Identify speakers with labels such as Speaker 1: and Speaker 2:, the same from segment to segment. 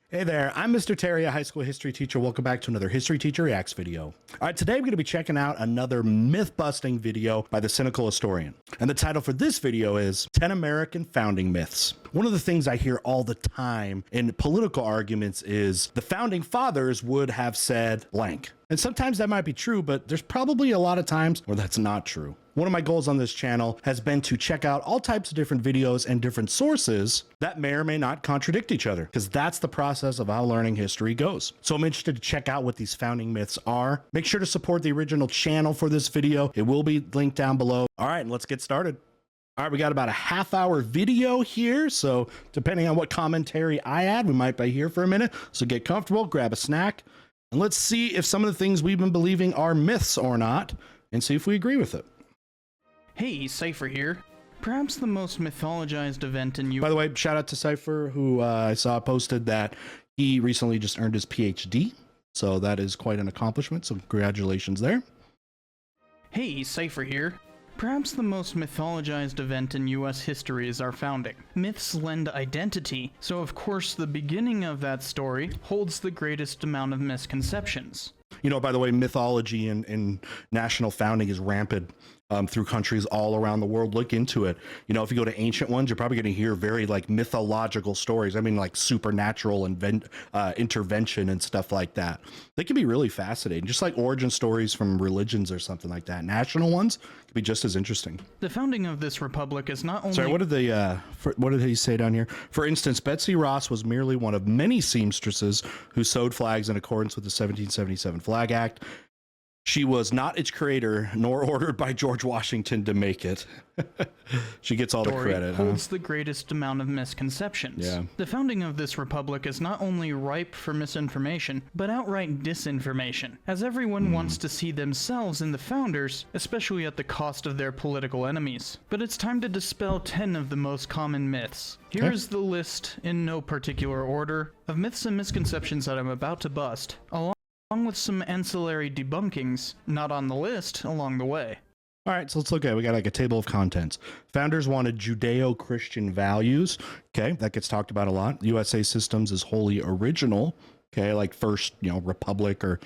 Speaker 1: Hey there, I'm Mr. Terry, a high school history teacher. Welcome back to another History Teacher Reacts video. All right, today I'm going to be checking out another myth-busting video by the Cynical Historian. And the title for this video is 10 American Founding Myths. One of the things I hear all the time in political arguments is the founding fathers would have said blank. And sometimes that might be true, but there's probably a lot of times where that's not true. One of my goals on this channel has been to check out all types of different videos and different sources that may or may not contradict each other, because that's the process of how learning history goes. So I'm interested to check out what these founding myths are. Make sure to support the original channel for this video. It will be linked down below. All right, let's get started. All right, we got about a half-hour video here, so depending on what commentary I add, we might be here for a minute. So get comfortable, grab a snack, and let's see if some of the things we've been believing are myths or not, and see if we agree with it.
Speaker 2: Hey, Cypher here. Perhaps the most mythologized event in
Speaker 1: By the way, shout out to Cypher, who I saw posted that he recently just earned his PhD. So that is quite an accomplishment. So congratulations there.
Speaker 2: Hey, Cypher here. Perhaps the most mythologized event in US history is our founding. Myths lend identity, so of course the beginning of that story holds the greatest amount of misconceptions.
Speaker 1: You know, by the way, mythology and national founding is rampant through countries all around the world. Look into it. You know, if you go to ancient ones, you're probably going to hear very like mythological stories. I mean, like supernatural intervention and stuff like that. They can be really fascinating, just like origin stories from religions or something like that. National ones can be just as interesting.
Speaker 2: The founding of this republic is not only...
Speaker 1: Sorry, what did he say down here? For instance, Betsy Ross was merely one of many seamstresses who sewed flags in accordance with the 1777 Flag Act. She was not its creator, nor ordered by George Washington to make it. She gets all the credit.
Speaker 2: Holds the greatest amount of misconceptions.
Speaker 1: Yeah.
Speaker 2: The founding of this republic is not only ripe for misinformation, but outright disinformation, as everyone wants to see themselves in the founders, especially at the cost of their political enemies. But it's time to dispel 10 of the most common myths. Here is the list, in no particular order, of myths and misconceptions that I'm about to bust, along with some ancillary debunkings not on the list along the way.
Speaker 1: All right, so let's look at it. We got like a table of contents. Founders wanted Judeo-Christian values. Okay, that gets talked about a lot. USA systems is wholly original. Okay, like first, republic or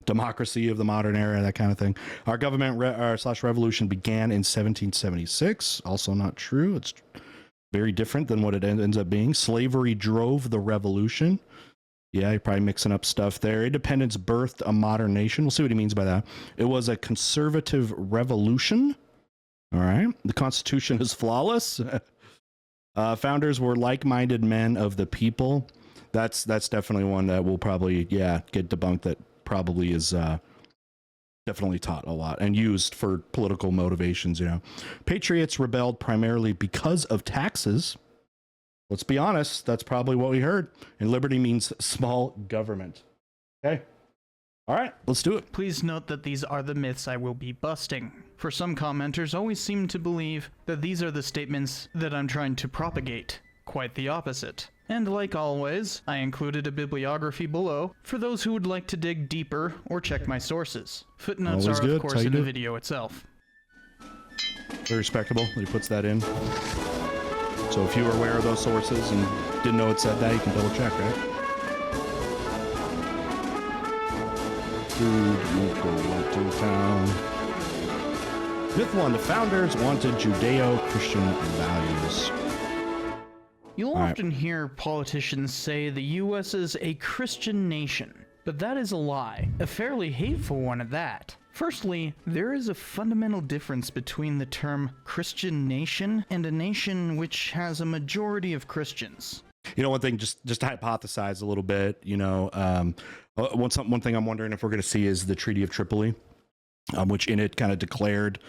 Speaker 1: democracy of the modern era, that kind of thing. Our government slash revolution began in 1776. Also not true. It's very different than what it ends up being. Slavery drove the revolution. Yeah, you're probably mixing up stuff there. Independence birthed a modern nation. We'll see what he means by that. It was a conservative revolution. All right. The Constitution is flawless. Founders were like-minded men of the people. That's definitely one that will probably, get debunked. That probably is definitely taught a lot and used for political motivations, Patriots rebelled primarily because of taxes. Let's be honest, that's probably what we heard. And liberty means small government. Okay. All right, let's do it.
Speaker 2: Please note that these are the myths I will be busting. For some commenters always seem to believe that these are the statements that I'm trying to propagate. Quite the opposite. And like always, I included a bibliography below for those who would like to dig deeper or check my sources. Footnotes are of course in the video itself.
Speaker 1: Very respectable that he puts that in. So if you were aware of those sources and didn't know it said that, you can double check, right? Dude, to town. Myth 1, the founders wanted Judeo-Christian values.
Speaker 2: You'll often hear politicians say the U.S. is a Christian nation, but that is a lie, a fairly hateful one at that. Firstly, there is a fundamental difference between the term Christian nation and a nation which has a majority of Christians.
Speaker 1: One thing, just to hypothesize a little bit, one thing I'm wondering if we're going to see is the Treaty of Tripoli, which in it kind of declared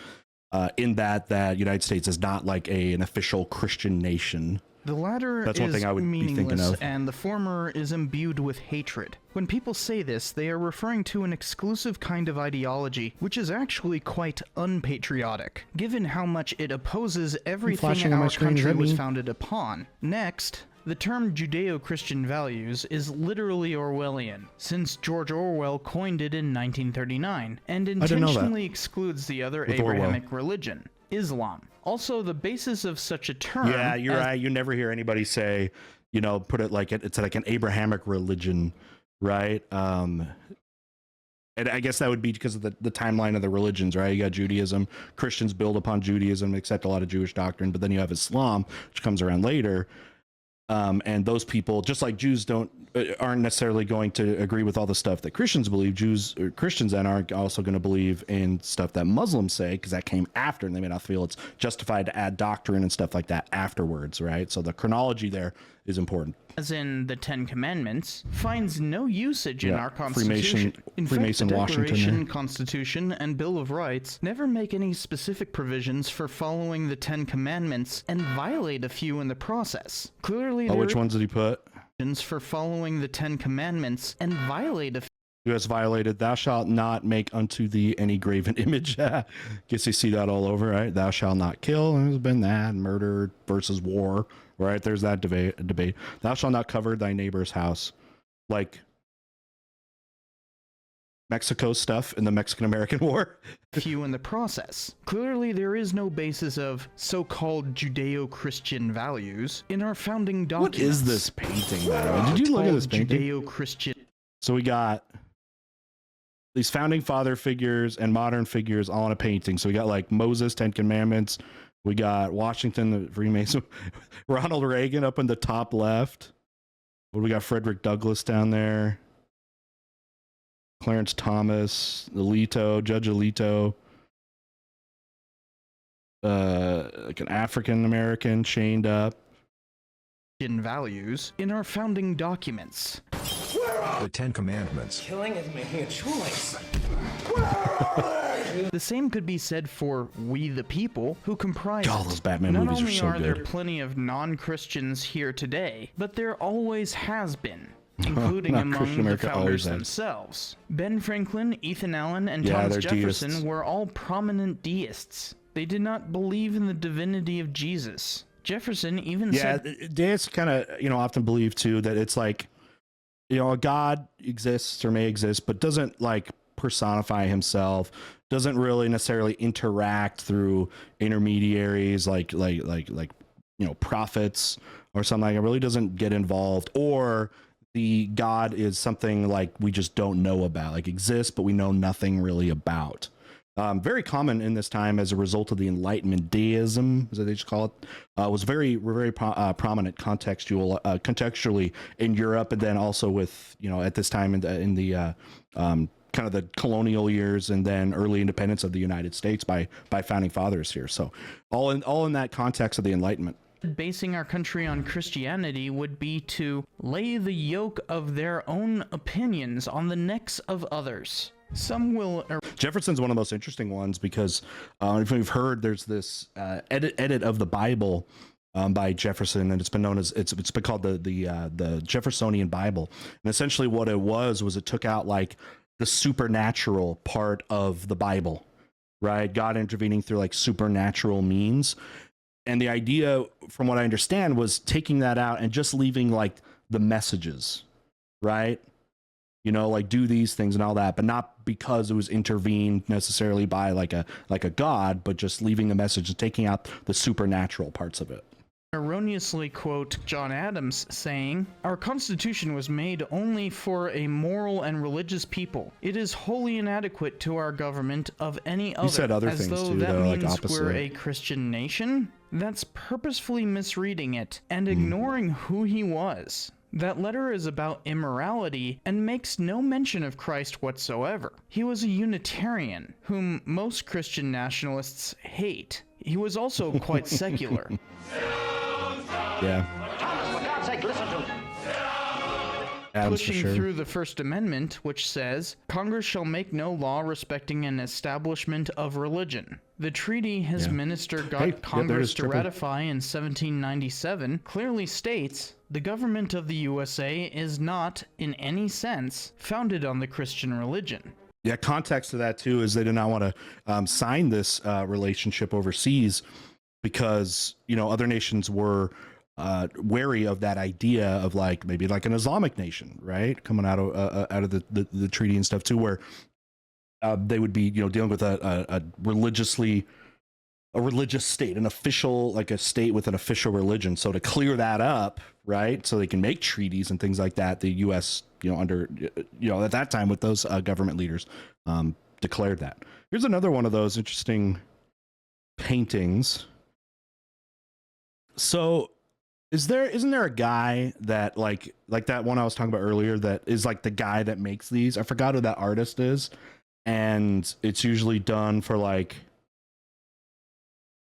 Speaker 1: in that United States is not like an official Christian nation.
Speaker 2: The latter
Speaker 1: That's one thing I would be thinking of.
Speaker 2: And the former is imbued with hatred. When people say this, they are referring to an exclusive kind of ideology, which is actually quite unpatriotic, given how much it opposes everything our country was founded upon. Next, the term Judeo-Christian values is literally Orwellian, since George Orwell coined it in 1939, and intentionally excludes the other Abrahamic religion, Islam. Also, the basis of such a term...
Speaker 1: Yeah, you're right. You never hear anybody say, you know, put it like it's like an Abrahamic religion, right? And I guess that would be because of the timeline of the religions, right? You got Judaism, Christians build upon Judaism, accept a lot of Jewish doctrine, but then you have Islam, which comes around later. And those people, just like Jews aren't necessarily going to agree with all the stuff that Christians believe. Christians then aren't also going to believe in stuff that Muslims say, because that came after, and they may not feel it's justified to add doctrine and stuff like that afterwards, right? So the chronology there is important.
Speaker 2: As in the Ten Commandments, finds no usage in our Constitution.
Speaker 1: Freemason
Speaker 2: the
Speaker 1: Washington
Speaker 2: Declaration, Constitution, and Bill of Rights never make any specific provisions for following the Ten Commandments and violate a few in the process. Clearly,
Speaker 1: which ones did he put?
Speaker 2: For following the Ten Commandments and violate a few.
Speaker 1: Who has violated, thou shalt not make unto thee any graven image. Guess you see that all over, right? Thou shalt not kill. There's been that. Murder versus war, right? There's that debate. Thou shalt not cover thy neighbor's house. Like Mexico stuff in the Mexican-American War.
Speaker 2: Few in the process. Clearly, there is no basis of so-called Judeo-Christian values in our founding documents.
Speaker 1: What is this painting, by the way? Did you look at this painting?
Speaker 2: Judeo-Christian.
Speaker 1: So we got these founding father figures and modern figures all in a painting. So we got like Moses, Ten Commandments. We got Washington, the Freemason, Ronald Reagan up in the top left. What do we got? Frederick Douglass down there. Clarence Thomas, Judge Alito. Like an African American chained up.
Speaker 2: In values in our founding documents.
Speaker 3: The Ten Commandments.
Speaker 4: Killing is making a choice.
Speaker 2: The same could be said for we the people, who comprise
Speaker 1: God, those Batman
Speaker 2: Not
Speaker 1: movies
Speaker 2: only
Speaker 1: are so
Speaker 2: are there
Speaker 1: good.
Speaker 2: plenty of non-Christians here today, but there always has been, including
Speaker 1: Not
Speaker 2: among
Speaker 1: Christian
Speaker 2: the
Speaker 1: America always
Speaker 2: founders
Speaker 1: has.
Speaker 2: themselves. Ben Franklin, Ethan Allen, and
Speaker 1: Yeah,
Speaker 2: Thomas
Speaker 1: they're
Speaker 2: Jefferson
Speaker 1: deists.
Speaker 2: were all prominent deists. They did not believe in the divinity of Jesus. Jefferson even said...
Speaker 1: deists kind of, often believe too that it's like, a God exists or may exist, but doesn't like personify himself, doesn't really necessarily interact through intermediaries like prophets or something like that. It really doesn't get involved, or the God is something like we just don't know about, like exists, but we know nothing really about. Very common in this time as a result of the Enlightenment. Deism, as they just call it, was very prominent contextually in Europe, and then also with at this time in the kind of the colonial years and then early independence of the United States by founding fathers here. So all in that context of the Enlightenment.
Speaker 2: Basing our country on Christianity would be to lay the yoke of their own opinions on the necks of others. Some will...
Speaker 1: Jefferson's one of the most interesting ones because if you've heard, there's this edit of the Bible by Jefferson, and it's been known as it's been called the Jeffersonian Bible. And essentially what it was it took out like the supernatural part of the Bible, right? God intervening through like supernatural means. And the idea, from what I understand, was taking that out and just leaving like the messages, right? Like do these things and all that, but not because it was intervened necessarily by like a God, but just leaving the message and taking out the supernatural parts of it.
Speaker 2: Erroneously quote John Adams saying, "Our Constitution was made only for a moral and religious people. It is wholly inadequate to our government of any other."
Speaker 1: He said other
Speaker 2: as
Speaker 1: things
Speaker 2: though
Speaker 1: too,
Speaker 2: that
Speaker 1: though, like
Speaker 2: means
Speaker 1: opposite.
Speaker 2: we're a Christian nation? That's purposefully misreading it and ignoring who he was. That letter is about immorality and makes no mention of Christ whatsoever. He was a Unitarian, whom most Christian nationalists hate. He was also quite secular.
Speaker 1: Yeah. Adams for
Speaker 2: Pushing
Speaker 1: sure.
Speaker 2: through the First Amendment, which says, Congress shall make no law respecting an establishment of religion. The treaty his minister got Congress to ratify in 1797 clearly states, the government of the USA is not, in any sense, founded on the Christian religion.
Speaker 1: Yeah, context to that too is they did not want to sign this relationship overseas because other nations were wary of that idea of like maybe like an Islamic nation, right, coming out of the treaty and stuff too, where they would be dealing with a religiously a religious state, an official, like a state with an official religion. So to clear that up, right, so they can make treaties and things like that, the U.S., under, at that time with those government leaders, declared that. Here's another one of those interesting paintings. So isn't there a guy that like that one I was talking about earlier that is like the guy that makes these? I forgot who that artist is. And it's usually done for like,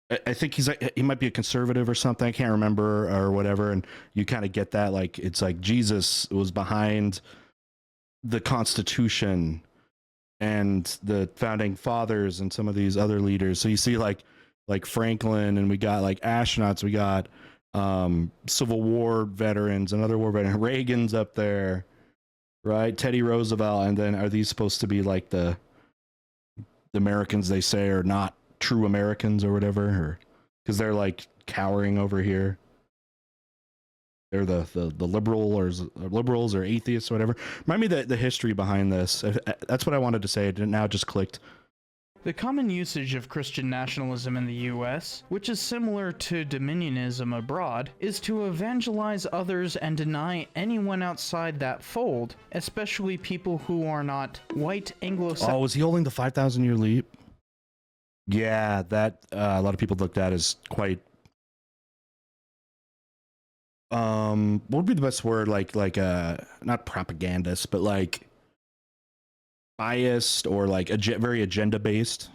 Speaker 1: I think he might be a conservative or something. I can't remember or whatever. And you kind of get that, like, it's like Jesus was behind the Constitution and the founding fathers and some of these other leaders. So you see like Franklin, and we got like astronauts, we got Civil War veterans, another war veteran, Reagan's up there, right? Teddy Roosevelt. And then are these supposed to be like the Americans they say are not true Americans or whatever, or because they're like cowering over here? They're the liberals or atheists or whatever. Remind me the history behind this. That's what I wanted to say. It now just clicked.
Speaker 2: The common usage of Christian nationalism in the U.S., which is similar to dominionism abroad, is to evangelize others and deny anyone outside that fold, especially people who are not white Anglo-Saxon.
Speaker 1: Oh, was he holding the 5,000-year leap? Yeah, that a lot of people looked at as quite. What would be the best word? Like not propagandist, but like biased or like very agenda based.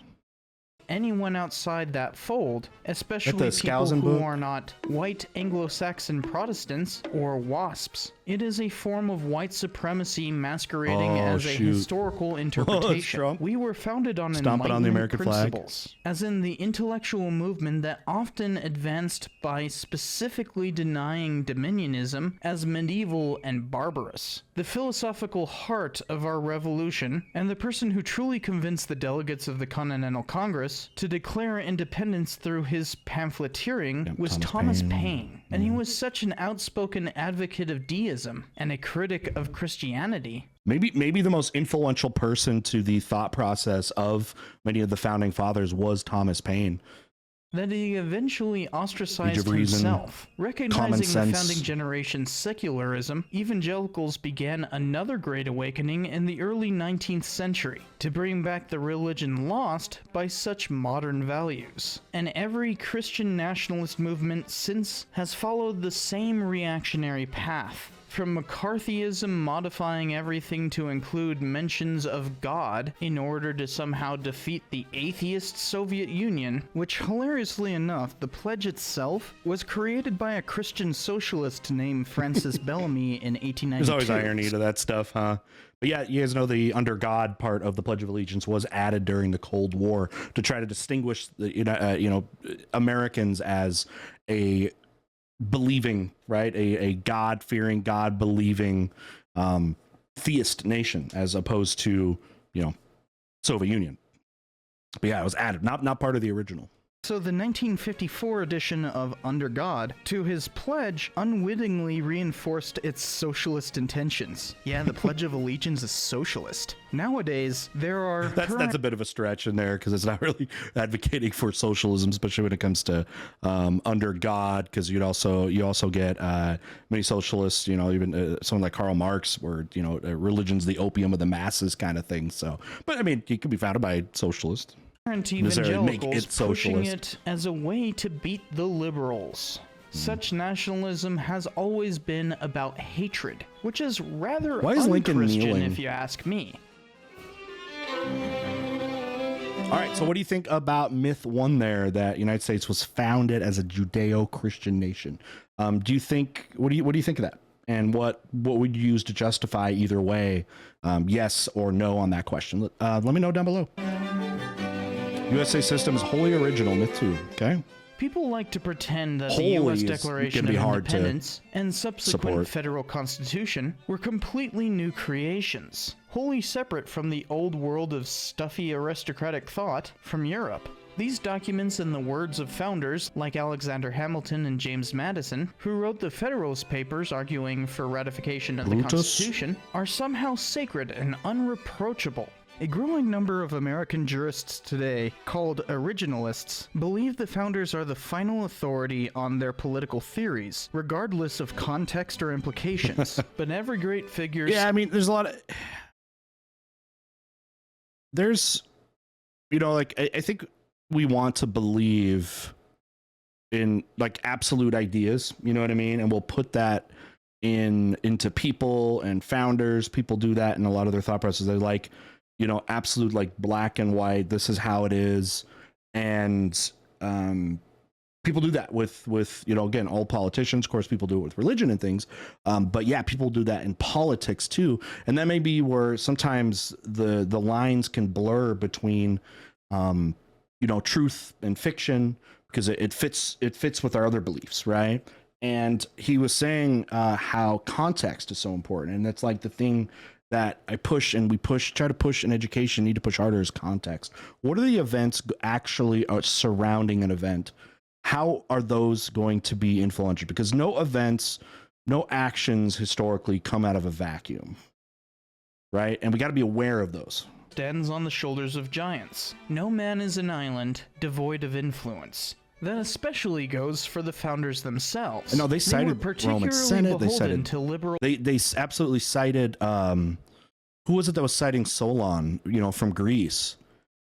Speaker 2: Anyone outside that fold, especially people who are not white Anglo-Saxon Protestants or WASPs. It is a form of white supremacy masquerading as a historical interpretation. We were founded on enlightenment principles, as in the intellectual movement that often advanced by specifically denying dominionism as medieval and barbarous. The philosophical heart of our revolution, and the person who truly convinced the delegates of the Continental Congress to declare independence through his pamphleteering, was Thomas Paine. And he was such an outspoken advocate of deism and a critic of Christianity.
Speaker 1: Maybe the most influential person to the thought process of many of the founding fathers was Thomas Paine.
Speaker 2: That he eventually ostracized himself. Recognizing the founding generation's secularism, evangelicals began another great awakening in the early 19th century to bring back the religion lost by such modern values. And every Christian nationalist movement since has followed the same reactionary path. From McCarthyism modifying everything to include mentions of God in order to somehow defeat the atheist Soviet Union, which hilariously enough, the pledge itself was created by a Christian socialist named Francis Bellamy in 1892.
Speaker 1: There's always irony to that stuff, huh? But yeah, you guys know the under God part of the Pledge of Allegiance was added during the Cold War to try to distinguish the Americans as a believing, right, a God-fearing, God-believing theist nation, as opposed to Soviet Union. But yeah, it was added, not part of the original.
Speaker 2: So the 1954 edition of Under God, to his pledge, unwittingly reinforced its socialist intentions. Yeah, the Pledge of Allegiance is socialist. Nowadays, there are...
Speaker 1: That's a bit of a stretch in there, because it's not really advocating for socialism, especially when it comes to Under God, because you also get many socialists, even someone like Karl Marx, where, religion's the opium of the masses kind of thing. So, but I mean, it could be founded by socialists.
Speaker 2: Evangelicals pushing it as a way to beat the liberals. Such nationalism has always been about hatred, which is rather un-Christian if you ask me.
Speaker 1: All right, so what do you think about myth one there, that United States was founded as a Judeo-Christian nation? What do you think of that? And what would you use to justify either way, yes or no on that question? Let me know down below. USA system is wholly original, myth 2, okay?
Speaker 2: People like to pretend that the U.S. Declaration of Independence and subsequent federal constitution were completely new creations, wholly separate from the old world of stuffy aristocratic thought from Europe. These documents, in the words of founders like Alexander Hamilton and James Madison, who wrote the Federalist Papers arguing for ratification of the Constitution, are somehow sacred and unreproachable. A growing number of American jurists today, called Originalists, believe the founders are the final authority on their political theories, regardless of context or implications. But every great figure...
Speaker 1: Yeah, I mean, there's a lot of... There's, you know, like, I think we want to believe in, like, absolute ideas, you know what I mean? And we'll put that into people and founders. People do that in a lot of their thought processes. They're like, you know, absolute, like, black and white, this is how it is. And people do that with, you know, again, all politicians. Of course, people do it with religion and things. But yeah, people do that in politics too. And that may be where sometimes the lines can blur between, you know, truth and fiction, because it fits with our other beliefs, right? And he was saying how context is so important. And that's like the thing that I push and we try to push in education, need to push harder, is context. What are the events actually surrounding an event? How are those going to be influential? Because no events, no actions historically come out of a vacuum, right? And we got to be aware of those.
Speaker 2: Stands on the shoulders of giants. No man is an island devoid of influence. That especially goes for the founders themselves.
Speaker 1: No, they cited Roman Senate. They cited
Speaker 2: to liberal.
Speaker 1: They absolutely cited. Who was it that was citing Solon? You know, from Greece,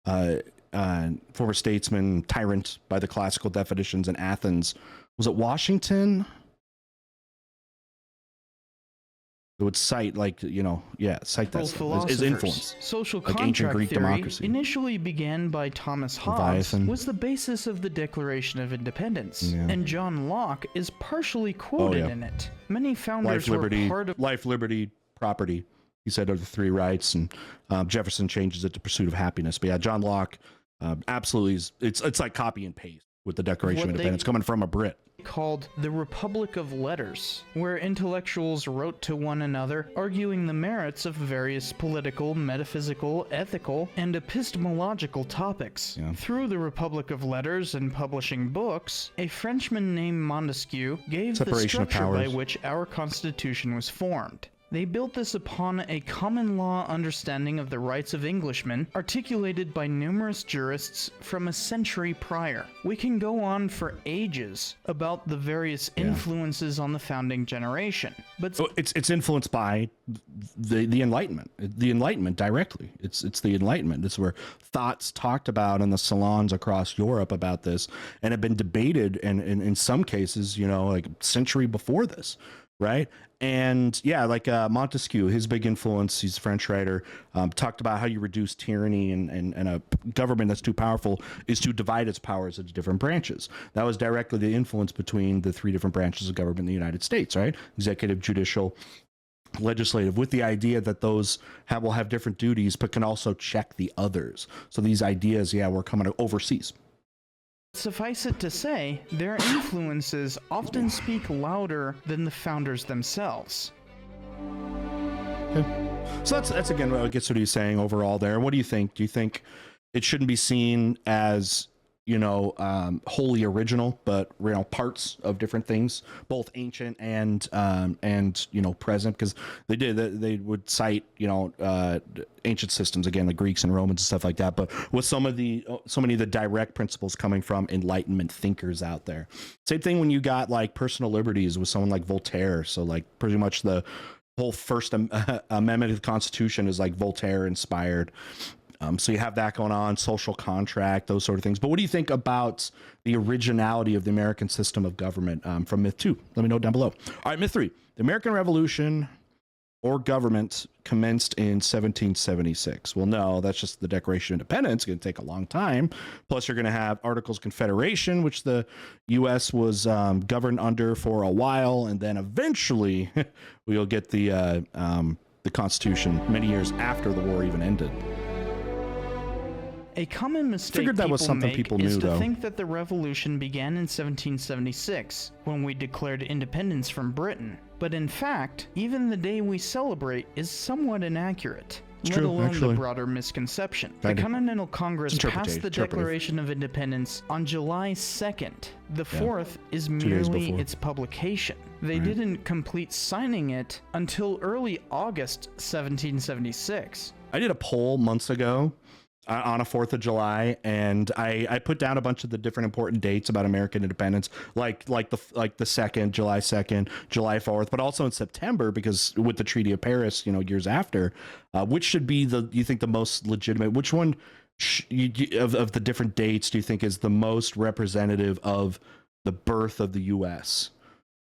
Speaker 1: former statesman, tyrant by the classical definitions in Athens. Was it Washington? It would cite, like, you know, yeah, cite that as influence.
Speaker 2: Social
Speaker 1: like
Speaker 2: contract
Speaker 1: ancient Greek
Speaker 2: theory,
Speaker 1: democracy.
Speaker 2: initially began by Thomas Hobbes,
Speaker 1: Leviathan.
Speaker 2: was the basis of the Declaration of Independence,
Speaker 1: Yeah.
Speaker 2: and John Locke is partially quoted in it. Many founders
Speaker 1: Life, liberty,
Speaker 2: were part of
Speaker 1: life, liberty, property. He said are the three rights, and Jefferson changes it to pursuit of happiness. But yeah, John Locke absolutely is. It's like copy and paste with the Declaration of Independence coming from a Brit.
Speaker 2: Called the Republic of Letters, where intellectuals wrote to one another, arguing the merits of various political, metaphysical, ethical, and epistemological topics.
Speaker 1: Yeah.
Speaker 2: Through the Republic of Letters and publishing books, a Frenchman named Montesquieu gave the structure by which our Constitution was formed. They built this upon a common law understanding of the rights of Englishmen, articulated by numerous jurists from a century prior. We can go on for ages about the various influences on the founding generation, but
Speaker 1: it's influenced by the Enlightenment. The Enlightenment directly. It's the Enlightenment. It's where thoughts talked about in the salons across Europe about this, and have been debated, and in some cases, you know, like a century before this. Right. And yeah, like Montesquieu, his big influence, he's a French writer, talked about how you reduce tyranny and a government that's too powerful is to divide its powers into different branches. That was directly the influence between the three different branches of government in the United States, right? Executive, judicial, legislative, with the idea that those will have different duties, but can also check the others. So these ideas, were coming overseas.
Speaker 2: suffice it to say, their influences often speak louder than the founders themselves.
Speaker 1: Okay. So that's again what gets what he's saying overall there. What do you think? Do you think it shouldn't be seen as, wholly original, but parts of different things, both ancient and present? Because they would cite ancient systems, again, the Greeks and Romans and stuff like that, but with so many of the direct principles coming from Enlightenment thinkers out there. Same thing when you got like personal liberties with someone like Voltaire. So like pretty much the whole First Amendment of the Constitution is like Voltaire inspired. So you have that going on, social contract, those sort of things. But what do you think about the originality of the American system of government from myth 2? Let me know down below. All right, myth 3. The American Revolution or government commenced in 1776. Well, no, that's just the Declaration of Independence. It's going to take a long time. Plus, you're going to have Articles of Confederation, which the U.S. was governed under for a while. And then eventually we'll get the Constitution many years after the war even ended.
Speaker 2: A common mistake
Speaker 1: Figured that was something people knew,
Speaker 2: is to
Speaker 1: though.
Speaker 2: think that the revolution began in 1776, when we declared independence from Britain. But in fact, even the day we celebrate is somewhat inaccurate. let
Speaker 1: true,
Speaker 2: alone
Speaker 1: actually.
Speaker 2: the broader misconception. The
Speaker 1: Kind of.
Speaker 2: Continental Congress passed the
Speaker 1: Interpretive.
Speaker 2: Declaration of Independence on July 2nd. The 4th is
Speaker 1: days
Speaker 2: merely
Speaker 1: before.
Speaker 2: its publication. They didn't complete signing it until early August 1776.
Speaker 1: I did a poll months ago on a 4th of July, and I put down a bunch of the different important dates about American independence, like the 2nd, July 2nd, July 4th, but also in September, because with the Treaty of Paris, years after, which should be you think the most legitimate, which one of the different dates do you think is the most representative of the birth of the U.S.?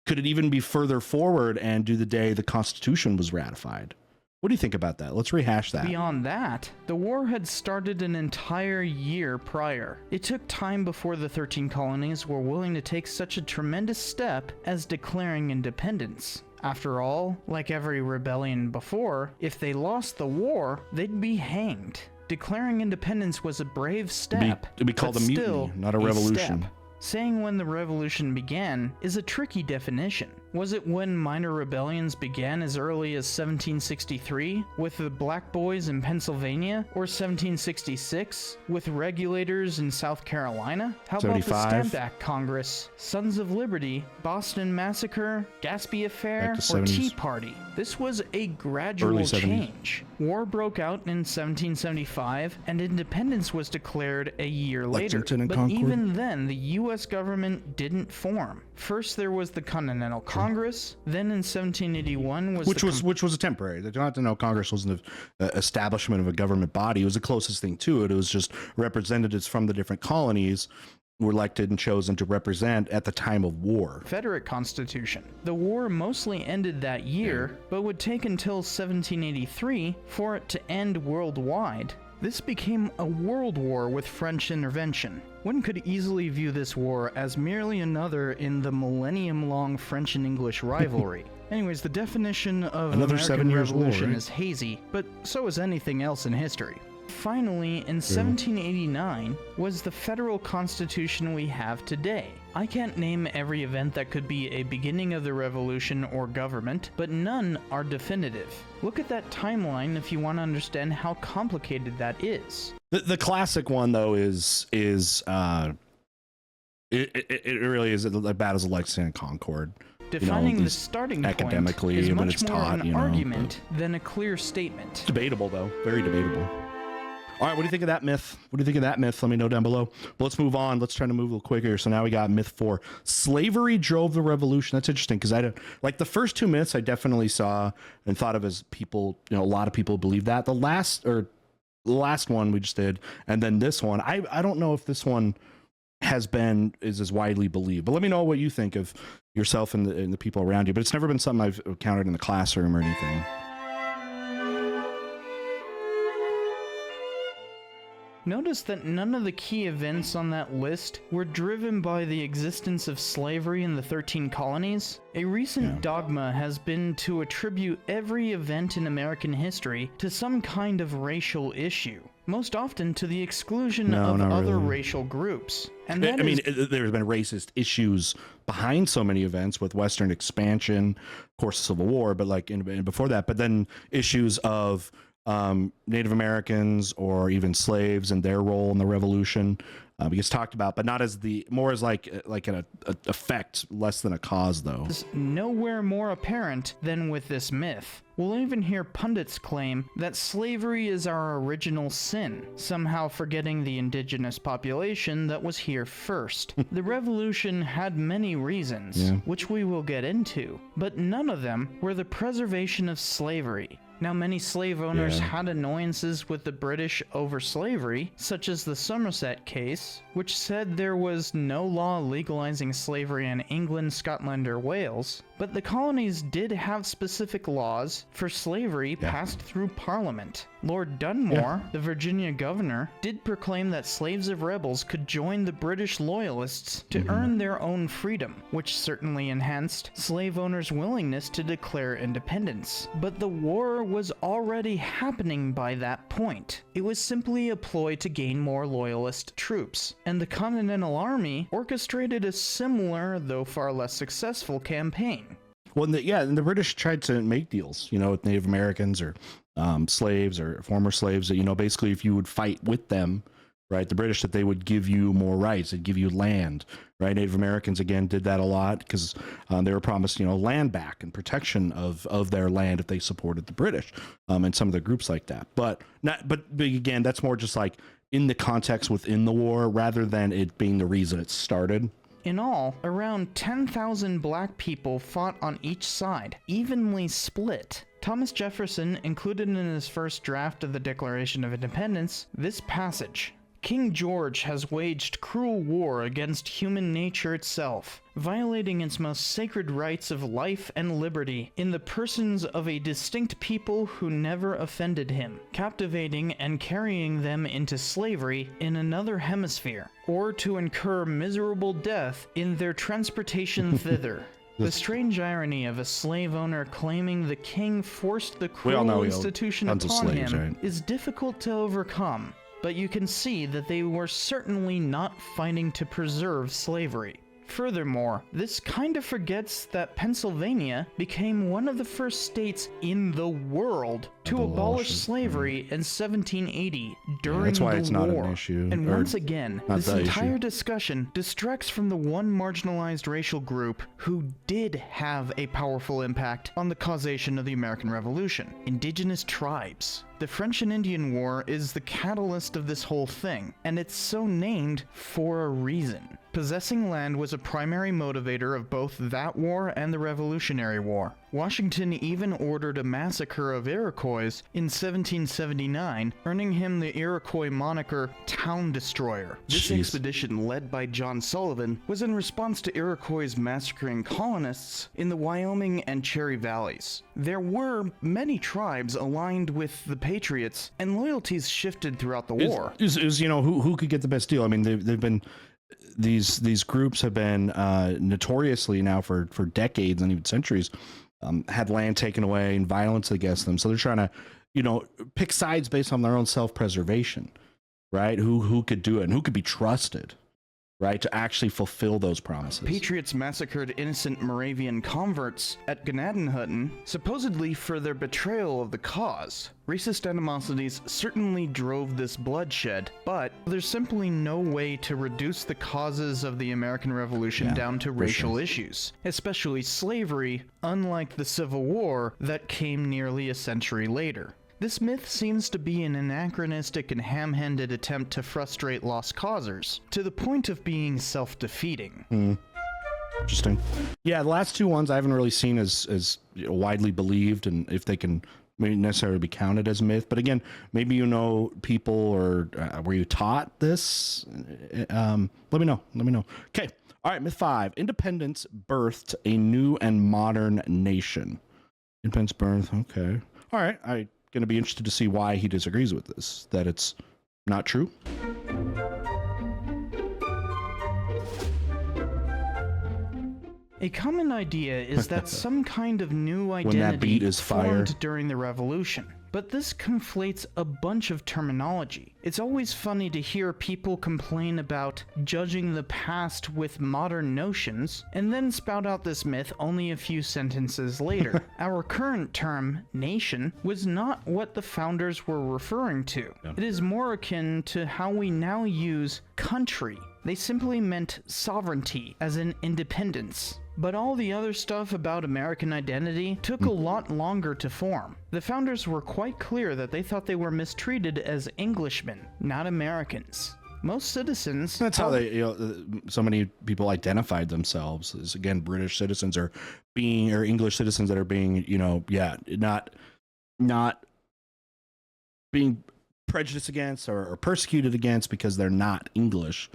Speaker 1: Could it even be further forward and do the day the Constitution was ratified? What do you think about that? Let's rehash that.
Speaker 2: Beyond that, the war had started an entire year prior. It took time before the 13 colonies were willing to take such a tremendous step as declaring independence. After all, like every rebellion before, if they lost the war, they'd be hanged. Declaring independence was a brave step.
Speaker 1: It'd be called
Speaker 2: but
Speaker 1: a mutiny,
Speaker 2: still
Speaker 1: not a revolution.
Speaker 2: step. Saying when the revolution began is a tricky definition. Was it when minor rebellions began as early as 1763 with the Black Boys in Pennsylvania, or 1766 with regulators in South Carolina? How about the
Speaker 1: 75.
Speaker 2: Stamp Act Congress, Sons of Liberty, Boston Massacre, Gaspee Affair,
Speaker 1: Back to
Speaker 2: or
Speaker 1: 70s.
Speaker 2: Tea Party? This was a gradual
Speaker 1: Early 70s.
Speaker 2: change. War broke out in 1775, and independence was declared a year later.
Speaker 1: Lexington and
Speaker 2: But
Speaker 1: Concord.
Speaker 2: even then, the U.S. government didn't form. First, there was the Continental Congress. Then, in 1781,
Speaker 1: Which was a temporary. The Continental Congress wasn't an establishment of a government body. It was the closest thing to it. It was just representatives from the different colonies were elected and chosen to represent at the time of war.
Speaker 2: Confederate Constitution. The war mostly ended that year, but would take until 1783 for it to end worldwide. This became a world war with French intervention. One could easily view this war as merely another in the millennium-long French and English rivalry. Anyways, the definition of
Speaker 1: Another
Speaker 2: American
Speaker 1: 7 years war,
Speaker 2: Revolution
Speaker 1: right?
Speaker 2: is hazy, but so is anything else in history. Finally, in 1789 was the federal constitution we have today. I can't name every event that could be a beginning of the revolution or government, but none are definitive. Look at that timeline if you want to understand how complicated that is.
Speaker 1: The classic one though is it really is about as Lexington and Concord.
Speaker 2: Defining the
Speaker 1: these
Speaker 2: starting point
Speaker 1: academically,
Speaker 2: is
Speaker 1: when
Speaker 2: much
Speaker 1: it's
Speaker 2: more
Speaker 1: taught,
Speaker 2: an argument than a clear statement.
Speaker 1: Debatable though, very debatable. All right, what do you think of that myth? What do you think of that myth? Let me know down below. But let's move on. Let's try to move a little quicker. So now we got myth 4. Slavery drove the revolution. That's interesting because I don't like the first 2 myths I definitely saw and thought of as people, a lot of people believe that. The last one we just did, and then this one, I don't know if this one is as widely believed. But let me know what you think of yourself and the people around you. But it's never been something I've encountered in the classroom or anything.
Speaker 2: Notice that none of the key events on that list were driven by the existence of slavery in the 13 colonies. A recent dogma has been to attribute every event in American history to some kind of racial issue, most often to the exclusion of other racial groups. And that
Speaker 1: there's been racist issues behind so many events with Western expansion, of course, the Civil War, but before that, but then issues of Native Americans or even slaves and their role in the revolution gets talked about, but not as more as like an effect, less than a cause, though.
Speaker 2: Is nowhere more apparent than with this myth. We'll even hear pundits claim that slavery is our original sin, somehow forgetting the indigenous population that was here first. The revolution had many reasons, which we will get into, but none of them were the preservation of slavery. Now, many slave owners had annoyances with the British over slavery, such as the Somerset case, which said there was no law legalizing slavery in England, Scotland, or Wales, but the colonies did have specific laws for slavery passed through Parliament. Lord Dunmore, the Virginia governor, did proclaim that slaves of rebels could join the British Loyalists to earn their own freedom, which certainly enhanced slave owners' willingness to declare independence. But the war was already happening by that point. It was simply a ploy to gain more Loyalist troops, and the Continental Army orchestrated a similar, though far less successful, campaign.
Speaker 1: Well, and the British tried to make deals, with Native Americans or slaves or former slaves. That basically, if you would fight with them, right, the British, that they would give you more rights, they'd give you land, right? Native Americans again did that a lot because they were promised, land back and protection of their land if they supported the British, and some of the groups like that. But again, that's more just like in the context within the war rather than it being the reason it started.
Speaker 2: In all, around 10,000 black people fought on each side, evenly split. Thomas Jefferson included in his first draft of the Declaration of Independence this passage: King George has waged cruel war against human nature itself, violating its most sacred rights of life and liberty in the persons of a distinct people who never offended him, captivating and carrying them into slavery in another hemisphere, or to incur miserable death in their transportation thither. The strange irony of a slave owner claiming the king forced the cruel institution upon him is difficult to overcome. But you can see that they were certainly not fighting to preserve slavery. Furthermore, this kind of forgets that Pennsylvania became one of the first states in the world to abolish slavery in 1780 during
Speaker 1: that's why
Speaker 2: the
Speaker 1: it's
Speaker 2: war.
Speaker 1: Not an issue.
Speaker 2: And once again, this entire
Speaker 1: issue.
Speaker 2: Discussion distracts from the one marginalized racial group who did have a powerful impact on the causation of the American Revolution: indigenous tribes. The French and Indian War is the catalyst of this whole thing, and it's so named for a reason. Possessing land was a primary motivator of both that war and the Revolutionary War. Washington even ordered a massacre of Iroquois in 1779, earning him the Iroquois moniker Town Destroyer. This expedition, led by John Sullivan, was in response to Iroquois massacring colonists in the Wyoming and Cherry Valleys. There were many tribes aligned with the Patriots, and loyalties shifted throughout the war.
Speaker 1: Who could get the best deal? I mean, they've been... These groups have been notoriously now for decades and even centuries had land taken away and violence against them. So they're trying to, pick sides based on their own self-preservation, right? Who could do it and who could be trusted, right, to actually fulfill those promises.
Speaker 2: Patriots massacred innocent Moravian converts at Gnadenhutten, supposedly for their betrayal of the cause. Racist animosities certainly drove this bloodshed, but there's simply no way to reduce the causes of the American Revolution down to racial issues, especially slavery, unlike the Civil War that came nearly a century later. This myth seems to be an anachronistic and ham-handed attempt to frustrate lost causers, to the point of being self-defeating.
Speaker 1: Interesting. Yeah, the last two ones I haven't really seen as widely believed, and if they can maybe necessarily be counted as myth. But again, maybe people or were you taught this? Let me know. Okay. All right, myth 5. Independence birthed a new and modern nation. Independence birth. Okay. All right. I'm going to be interested to see why he disagrees with this, that it's not true.
Speaker 2: A common idea is that some kind of new identity formed during the Revolution. But this conflates a bunch of terminology. It's always funny to hear people complain about judging the past with modern notions, and then spout out this myth only a few sentences later. Our current term, nation, was not what the founders were referring to. It is more akin to how we now use country. They simply meant sovereignty, as in independence. But all the other stuff about American identity took a lot longer to form. The founders were quite clear that they thought they were mistreated as Englishmen, not Americans. Most citizens...
Speaker 1: That's how they, so many people identified themselves as, again, British citizens or English citizens that are being, not being prejudiced against or persecuted against because they're not English.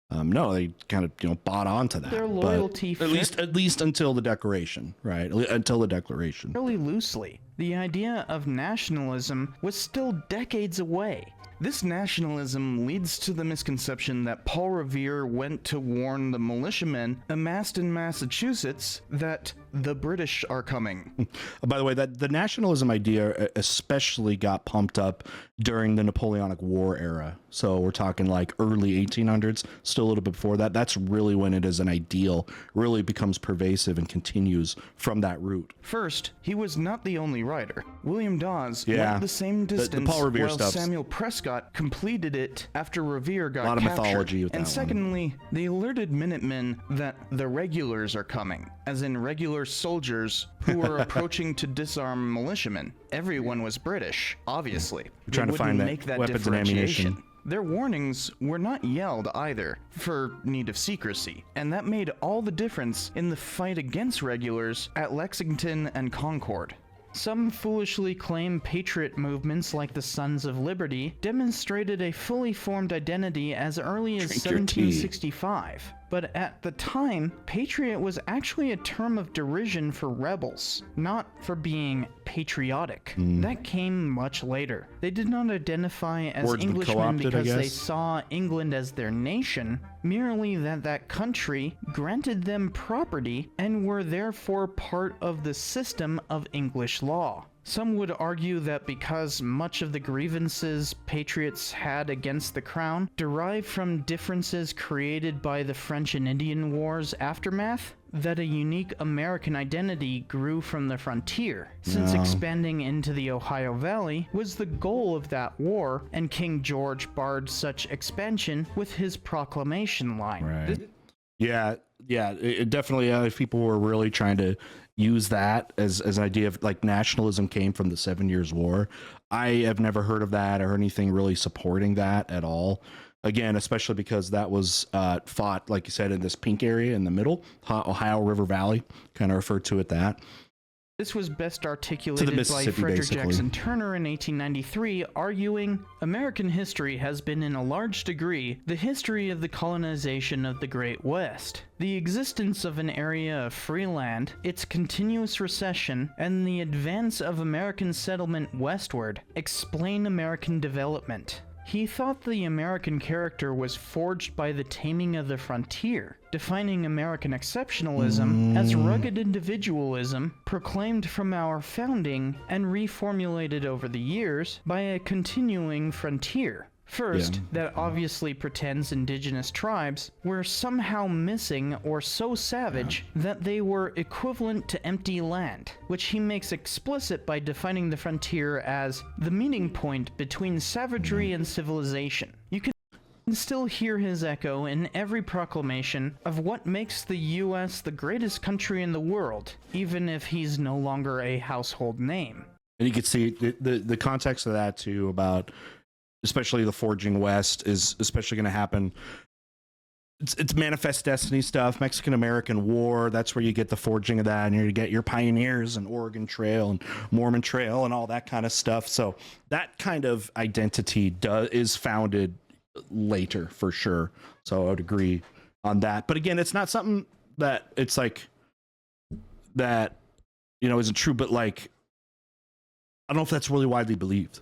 Speaker 1: No, they kind of, bought onto that.
Speaker 2: Their loyalty
Speaker 1: at least until the Declaration, right? Until the Declaration.
Speaker 2: Really loosely. The idea of nationalism was still decades away. This nationalism leads to the misconception that Paul Revere went to warn the militiamen amassed in Massachusetts that the British are coming.
Speaker 1: By the way, that the nationalism idea especially got pumped up during the Napoleonic War era. So we're talking like early 1800s, still a little bit before that. That's really when it is an ideal, really becomes pervasive and continues from that route.
Speaker 2: First, he was not the only writer. William Dawes
Speaker 1: Yeah.
Speaker 2: went the same distance,
Speaker 1: Paul Revere
Speaker 2: while
Speaker 1: stuff's-
Speaker 2: Samuel Prescott completed it after Revere got
Speaker 1: A lot of
Speaker 2: captured.
Speaker 1: mythology with that
Speaker 2: And
Speaker 1: one.
Speaker 2: secondly, they alerted Minutemen that the regulars are coming, as in regular soldiers who were approaching to disarm militiamen. Everyone was British, obviously. They
Speaker 1: trying to
Speaker 2: wouldn't
Speaker 1: find that
Speaker 2: make that
Speaker 1: weapons and
Speaker 2: differentiation.
Speaker 1: ammunition.
Speaker 2: Their warnings were not yelled either, for need of secrecy, and that made all the difference in the fight against regulars at Lexington and Concord. Some foolishly claim patriot movements like the Sons of Liberty demonstrated a fully formed identity as early as
Speaker 1: Drink your tea.
Speaker 2: 1765. But at the time, patriot was actually a term of derision for rebels, not for being patriotic. That came much later. They did not identify as
Speaker 1: Words been
Speaker 2: Englishmen
Speaker 1: co-opted, I
Speaker 2: because they
Speaker 1: guess.
Speaker 2: saw England as their nation, merely that that country granted them property and were therefore part of the system of English law. Some would argue that because much of the grievances patriots had against the crown derived from differences created by the French and Indian Wars' aftermath, that a unique American identity grew from the frontier, since expanding into the Ohio Valley was the goal of that war, and King George barred such expansion with his proclamation line.
Speaker 1: Right. Yeah. It definitely, if people were really trying to use that as an idea of like nationalism came from the 7 Years' War. I have never heard of that or anything really supporting that at all. Again, especially because that was fought, like you said, in this pink area in the middle, Ohio River Valley, kind of referred to it that.
Speaker 2: This was best articulated by
Speaker 1: Mississippi,
Speaker 2: Frederick
Speaker 1: basically.
Speaker 2: Jackson Turner in 1893, arguing, American history has been in a large degree the history of the colonization of the Great West. The existence of an area of free land, its continuous recession, and the advance of American settlement westward explain American development. He thought the American character was forged by the taming of the frontier, defining American exceptionalism as rugged individualism proclaimed from our founding and reformulated over the years by a continuing frontier. First, that obviously pretends indigenous tribes were somehow missing or so savage that they were equivalent to empty land, which he makes explicit by defining the frontier as the meeting point between savagery and civilization. You can still hear his echo in every proclamation of what makes the U.S. the greatest country in the world, even if he's no longer a household name.
Speaker 1: And you can see the context of that too, about especially the forging west is especially going to happen. It's manifest destiny stuff, Mexican American War. That's where you get the forging of that, and you get your pioneers and Oregon Trail and Mormon Trail and all that kind of stuff. So that kind of identity is founded later for sure. So I would agree on that. But again, it's not something that it's like that, isn't true. But like, I don't know if that's really widely believed.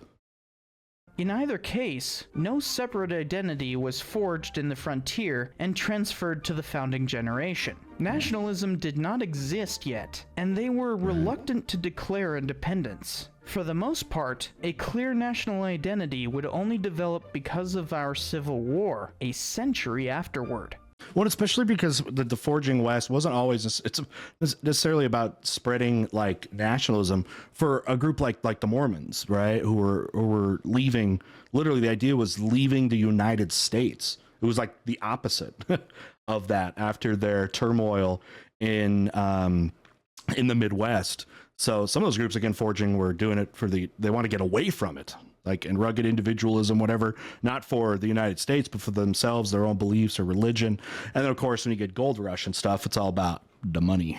Speaker 2: In either case, no separate identity was forged in the frontier and transferred to the founding generation. Nationalism did not exist yet, and they were reluctant to declare independence. For the most part, a clear national identity would only develop because of our Civil War, a century afterward.
Speaker 1: Well, especially because the forging west wasn't always it's necessarily about spreading like nationalism for a group like the Mormons, right? Who were leaving. Literally, the idea was leaving the United States. It was like the opposite of that after their turmoil in the Midwest. So some of those groups, again, forging, were doing it they want to get away from it. Like in rugged individualism, whatever, not for the United States, but for themselves, their own beliefs or religion. And then, of course, when you get gold rush and stuff, it's all about the money.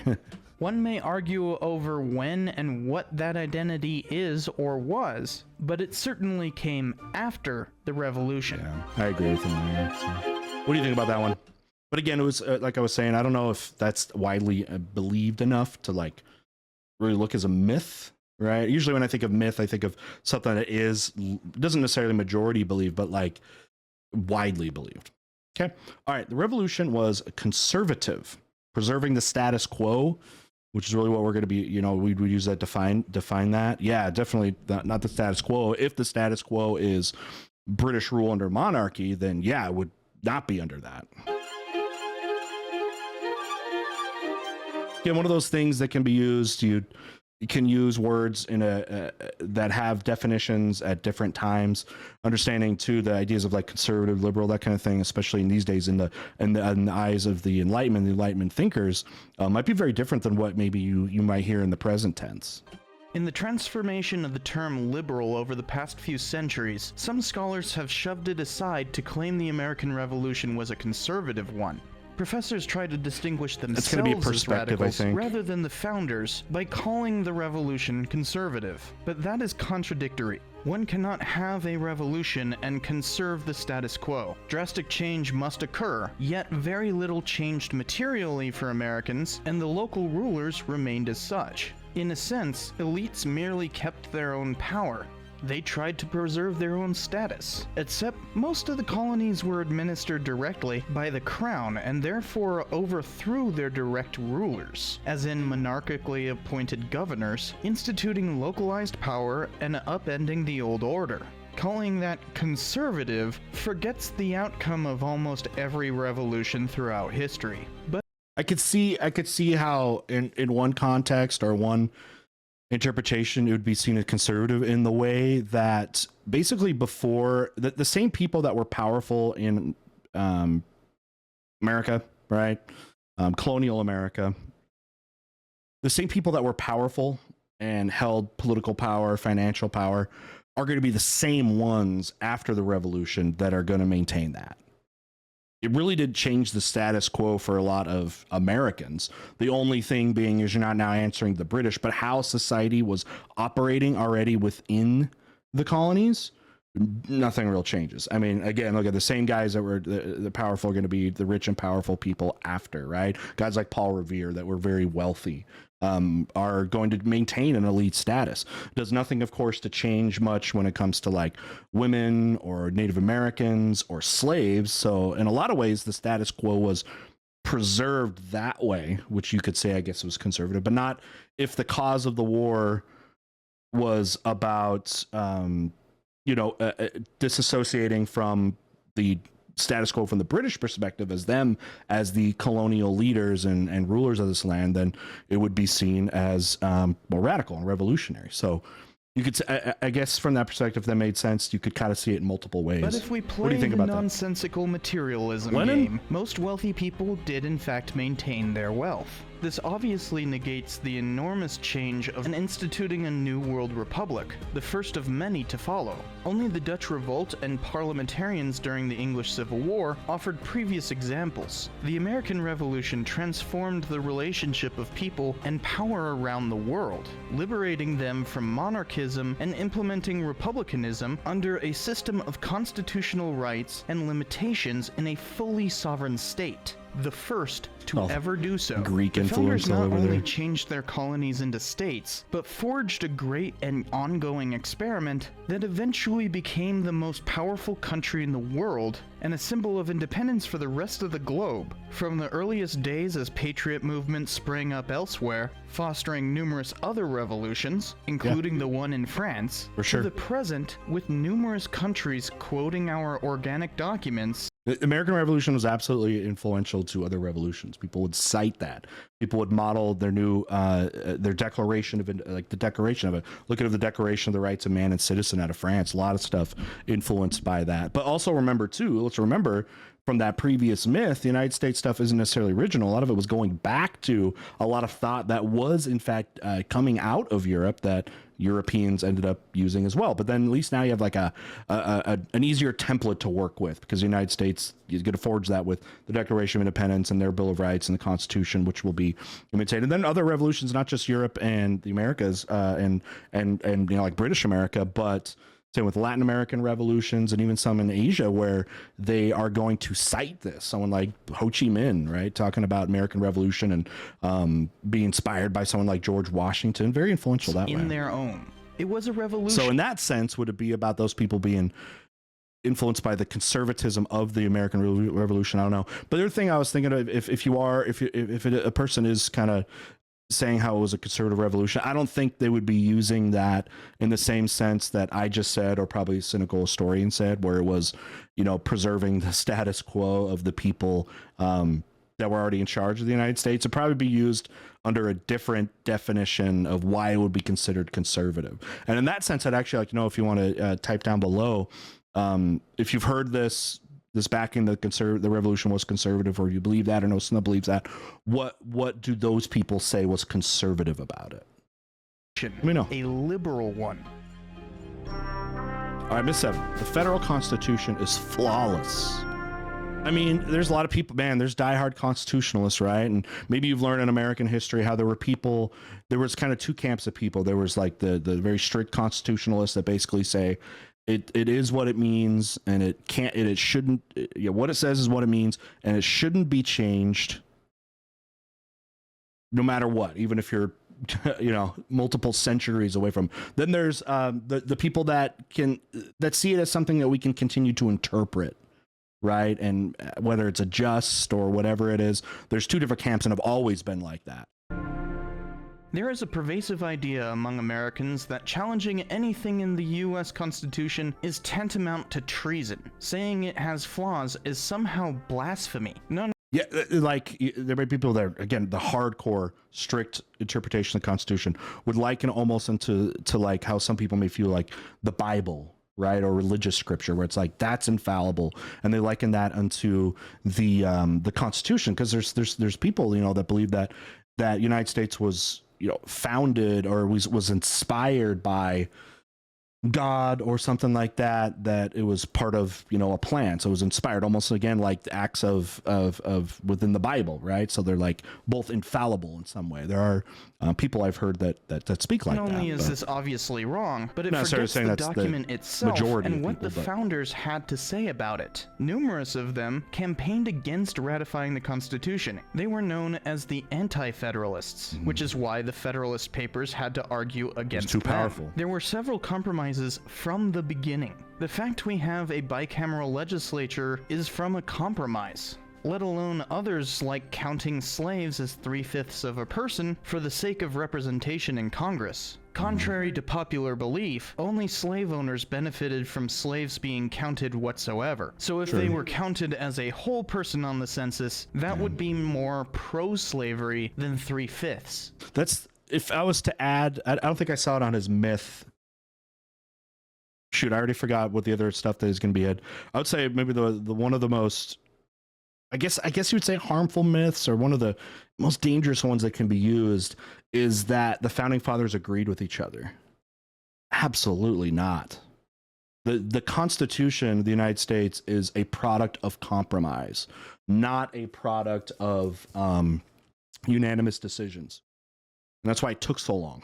Speaker 2: One may argue over when and what that identity is or was, but it certainly came after the revolution.
Speaker 1: Yeah, I agree with him there. So. What do you think about that one? But again, it was like I was saying, I don't know if that's widely believed enough to like really look as a myth. Right. Usually when I think of myth, I think of something that doesn't necessarily majority believe, but like widely believed. Okay. All right. The revolution was conservative, preserving the status quo which is really what we're going to be, you know, we would use that define that. Yeah, definitely not the status quo. If the status quo is British rule under monarchy, then yeah, it would not be under that. Again, one of those things that can be used, you can use words in that have definitions at different times, understanding too the ideas of like conservative, liberal, that kind of thing, especially in these days in the eyes of the Enlightenment thinkers, might be very different than what maybe you might hear in the present tense.
Speaker 2: In the transformation of the term liberal over the past few centuries, some scholars have shoved it aside to claim the American Revolution was a conservative one. Professors try to distinguish themselves as radicals rather than the founders by calling the revolution conservative. But that is contradictory. One cannot have a revolution and conserve the status quo. Drastic change must occur, yet very little changed materially for Americans, and the local rulers remained as such. In a sense, elites merely kept their own power. They tried to preserve their own status, except most of the colonies were administered directly by the crown and therefore overthrew their direct rulers, as in monarchically appointed governors, instituting localized power and upending the old order. Calling that conservative forgets the outcome of almost every revolution throughout history. But
Speaker 1: I could see how in one context or one interpretation it would be seen as conservative, in the way that basically before the same people that were powerful in America, right, colonial America, the same people that were powerful and held political power, financial power, are going to be the same ones after the revolution that are going to maintain that. It really did change the status quo for a lot of Americans. The only thing being is you're not now answering the British, but how society was operating already within the colonies, nothing real changes. I mean, again, look at the same guys that were the powerful are going to be the rich and powerful people after, right? Guys like Paul Revere that were very wealthy are going to maintain an elite status. Does nothing, of course, to change much when it comes to like women or Native Americans or slaves. So in a lot of ways, the status quo was preserved that way, which you could say, I guess, was conservative, but not if the cause of the war was about, disassociating from the status quo from the British perspective as them as the colonial leaders and rulers of this land, then it would be seen as more radical and revolutionary. So you could say, I guess from that perspective, that made sense. You could kind of see it in multiple ways.
Speaker 2: But if we play the nonsensical materialism game, most wealthy people did in fact maintain their wealth. This obviously negates the enormous change of instituting a new world republic, the first of many to follow. Only the Dutch Revolt and parliamentarians during the English Civil War offered previous examples. The American Revolution transformed the relationship of people and power around the world, liberating them from monarchism and implementing republicanism under a system of constitutional rights and limitations in a fully sovereign state. The first to ever do so.
Speaker 1: Greek
Speaker 2: influence. The founders not only
Speaker 1: there.
Speaker 2: changed their colonies into states, but forged a great and ongoing experiment that eventually became the most powerful country in the world and a symbol of independence for the rest of the globe. From the earliest days as Patriot Movement sprang up elsewhere, fostering numerous other revolutions, including the one in France, to the present, with numerous countries quoting our organic documents.
Speaker 1: The American Revolution was absolutely influential to other revolutions. People would cite that. People would model their new, their declaration of it, like the Declaration of it. Look at the Declaration of the Rights of Man and Citizen out of France. A lot of stuff influenced by that. But also remember too, let's remember from that previous myth, the United States stuff isn't necessarily original. A lot of it was going back to a lot of thought that was in fact coming out of Europe that Europeans ended up using as well. But then at least now you have like an easier template to work with, because the United States, you get to forge that with the Declaration of Independence and their Bill of Rights and the Constitution, which will be imitated. And then other revolutions, not just Europe and the Americas and like British America, but same with Latin American revolutions and even some in Asia where they are going to cite this. Someone like Ho Chi Minh, right, talking about American Revolution and be inspired by someone like George Washington. Very influential that way.
Speaker 2: In their own. It was a revolution.
Speaker 1: So in that sense, would it be about those people being influenced by the conservatism of the American Revolution? I don't know. But the other thing I was thinking of, if a person is kind of saying how it was a conservative revolution. I don't think they would be using that in the same sense that I just said, or probably Cynical Historian said, where it was, preserving the status quo of the people that were already in charge of the United States. It'd probably be used under a different definition of why it would be considered conservative. And in that sense, I'd actually like to know, if you want to type down below, if you've heard this backing the revolution was conservative, or you believe that, or know someone believes that, what do those people say was conservative about it? Let me know.
Speaker 2: A liberal one.
Speaker 1: All right, Miss 7. The federal constitution is flawless. I mean, there's a lot of people, man, there's diehard constitutionalists, right? And maybe you've learned in American history how there was kind of two camps of people. There was like the very strict constitutionalists that basically say it is what it means, and it shouldn't, what it says is what it means, and it shouldn't be changed no matter what, even if you're multiple centuries away from. Then there's the people that see it as something that we can continue to interpret, right? And whether it's a just or whatever it is, there's two different camps and have always been like that.
Speaker 2: There is a pervasive idea among Americans that challenging anything in the U.S. Constitution is tantamount to treason. Saying it has flaws is somehow blasphemy. No.
Speaker 1: Yeah, like there may be people that, again, the hardcore, strict interpretation of the Constitution would liken almost into like how some people may feel like the Bible, right, or religious scripture, where it's like that's infallible, and they liken that unto the Constitution, because there's people that believe that United States was founded or was inspired by God or something like that it was part of a plan, so it was inspired, almost again like the acts of within the Bible, right? So they're like both infallible in some way. There are people I've heard that speak like that.
Speaker 2: Not only is this obviously wrong, but it
Speaker 1: Not
Speaker 2: forgets
Speaker 1: saying
Speaker 2: the
Speaker 1: that's the
Speaker 2: document itself
Speaker 1: majority
Speaker 2: and
Speaker 1: of
Speaker 2: what
Speaker 1: people,
Speaker 2: the
Speaker 1: but-
Speaker 2: founders had to say about it. Numerous of them campaigned against ratifying the Constitution. They were known as the Anti-Federalists, which is why the Federalist Papers had to argue against
Speaker 1: too
Speaker 2: them.
Speaker 1: powerful.
Speaker 2: There were several compromises from the beginning. The fact we have a bicameral legislature is from a compromise, let alone others like counting slaves as 3/5 of a person for the sake of representation in Congress. Contrary to popular belief, only slave owners benefited from slaves being counted whatsoever. So if they were counted as a whole person on the census, that would be more pro-slavery than 3/5.
Speaker 1: That's, if I was to add, I don't think I saw it on his myth. Shoot, I already forgot what the other stuff that is going to be had. I would say maybe the one of the most, I guess you would say, harmful myths, or one of the most dangerous ones that can be used, is that the founding fathers agreed with each other. Absolutely not. The Constitution of the United States is a product of compromise, not a product of unanimous decisions. And that's why it took so long.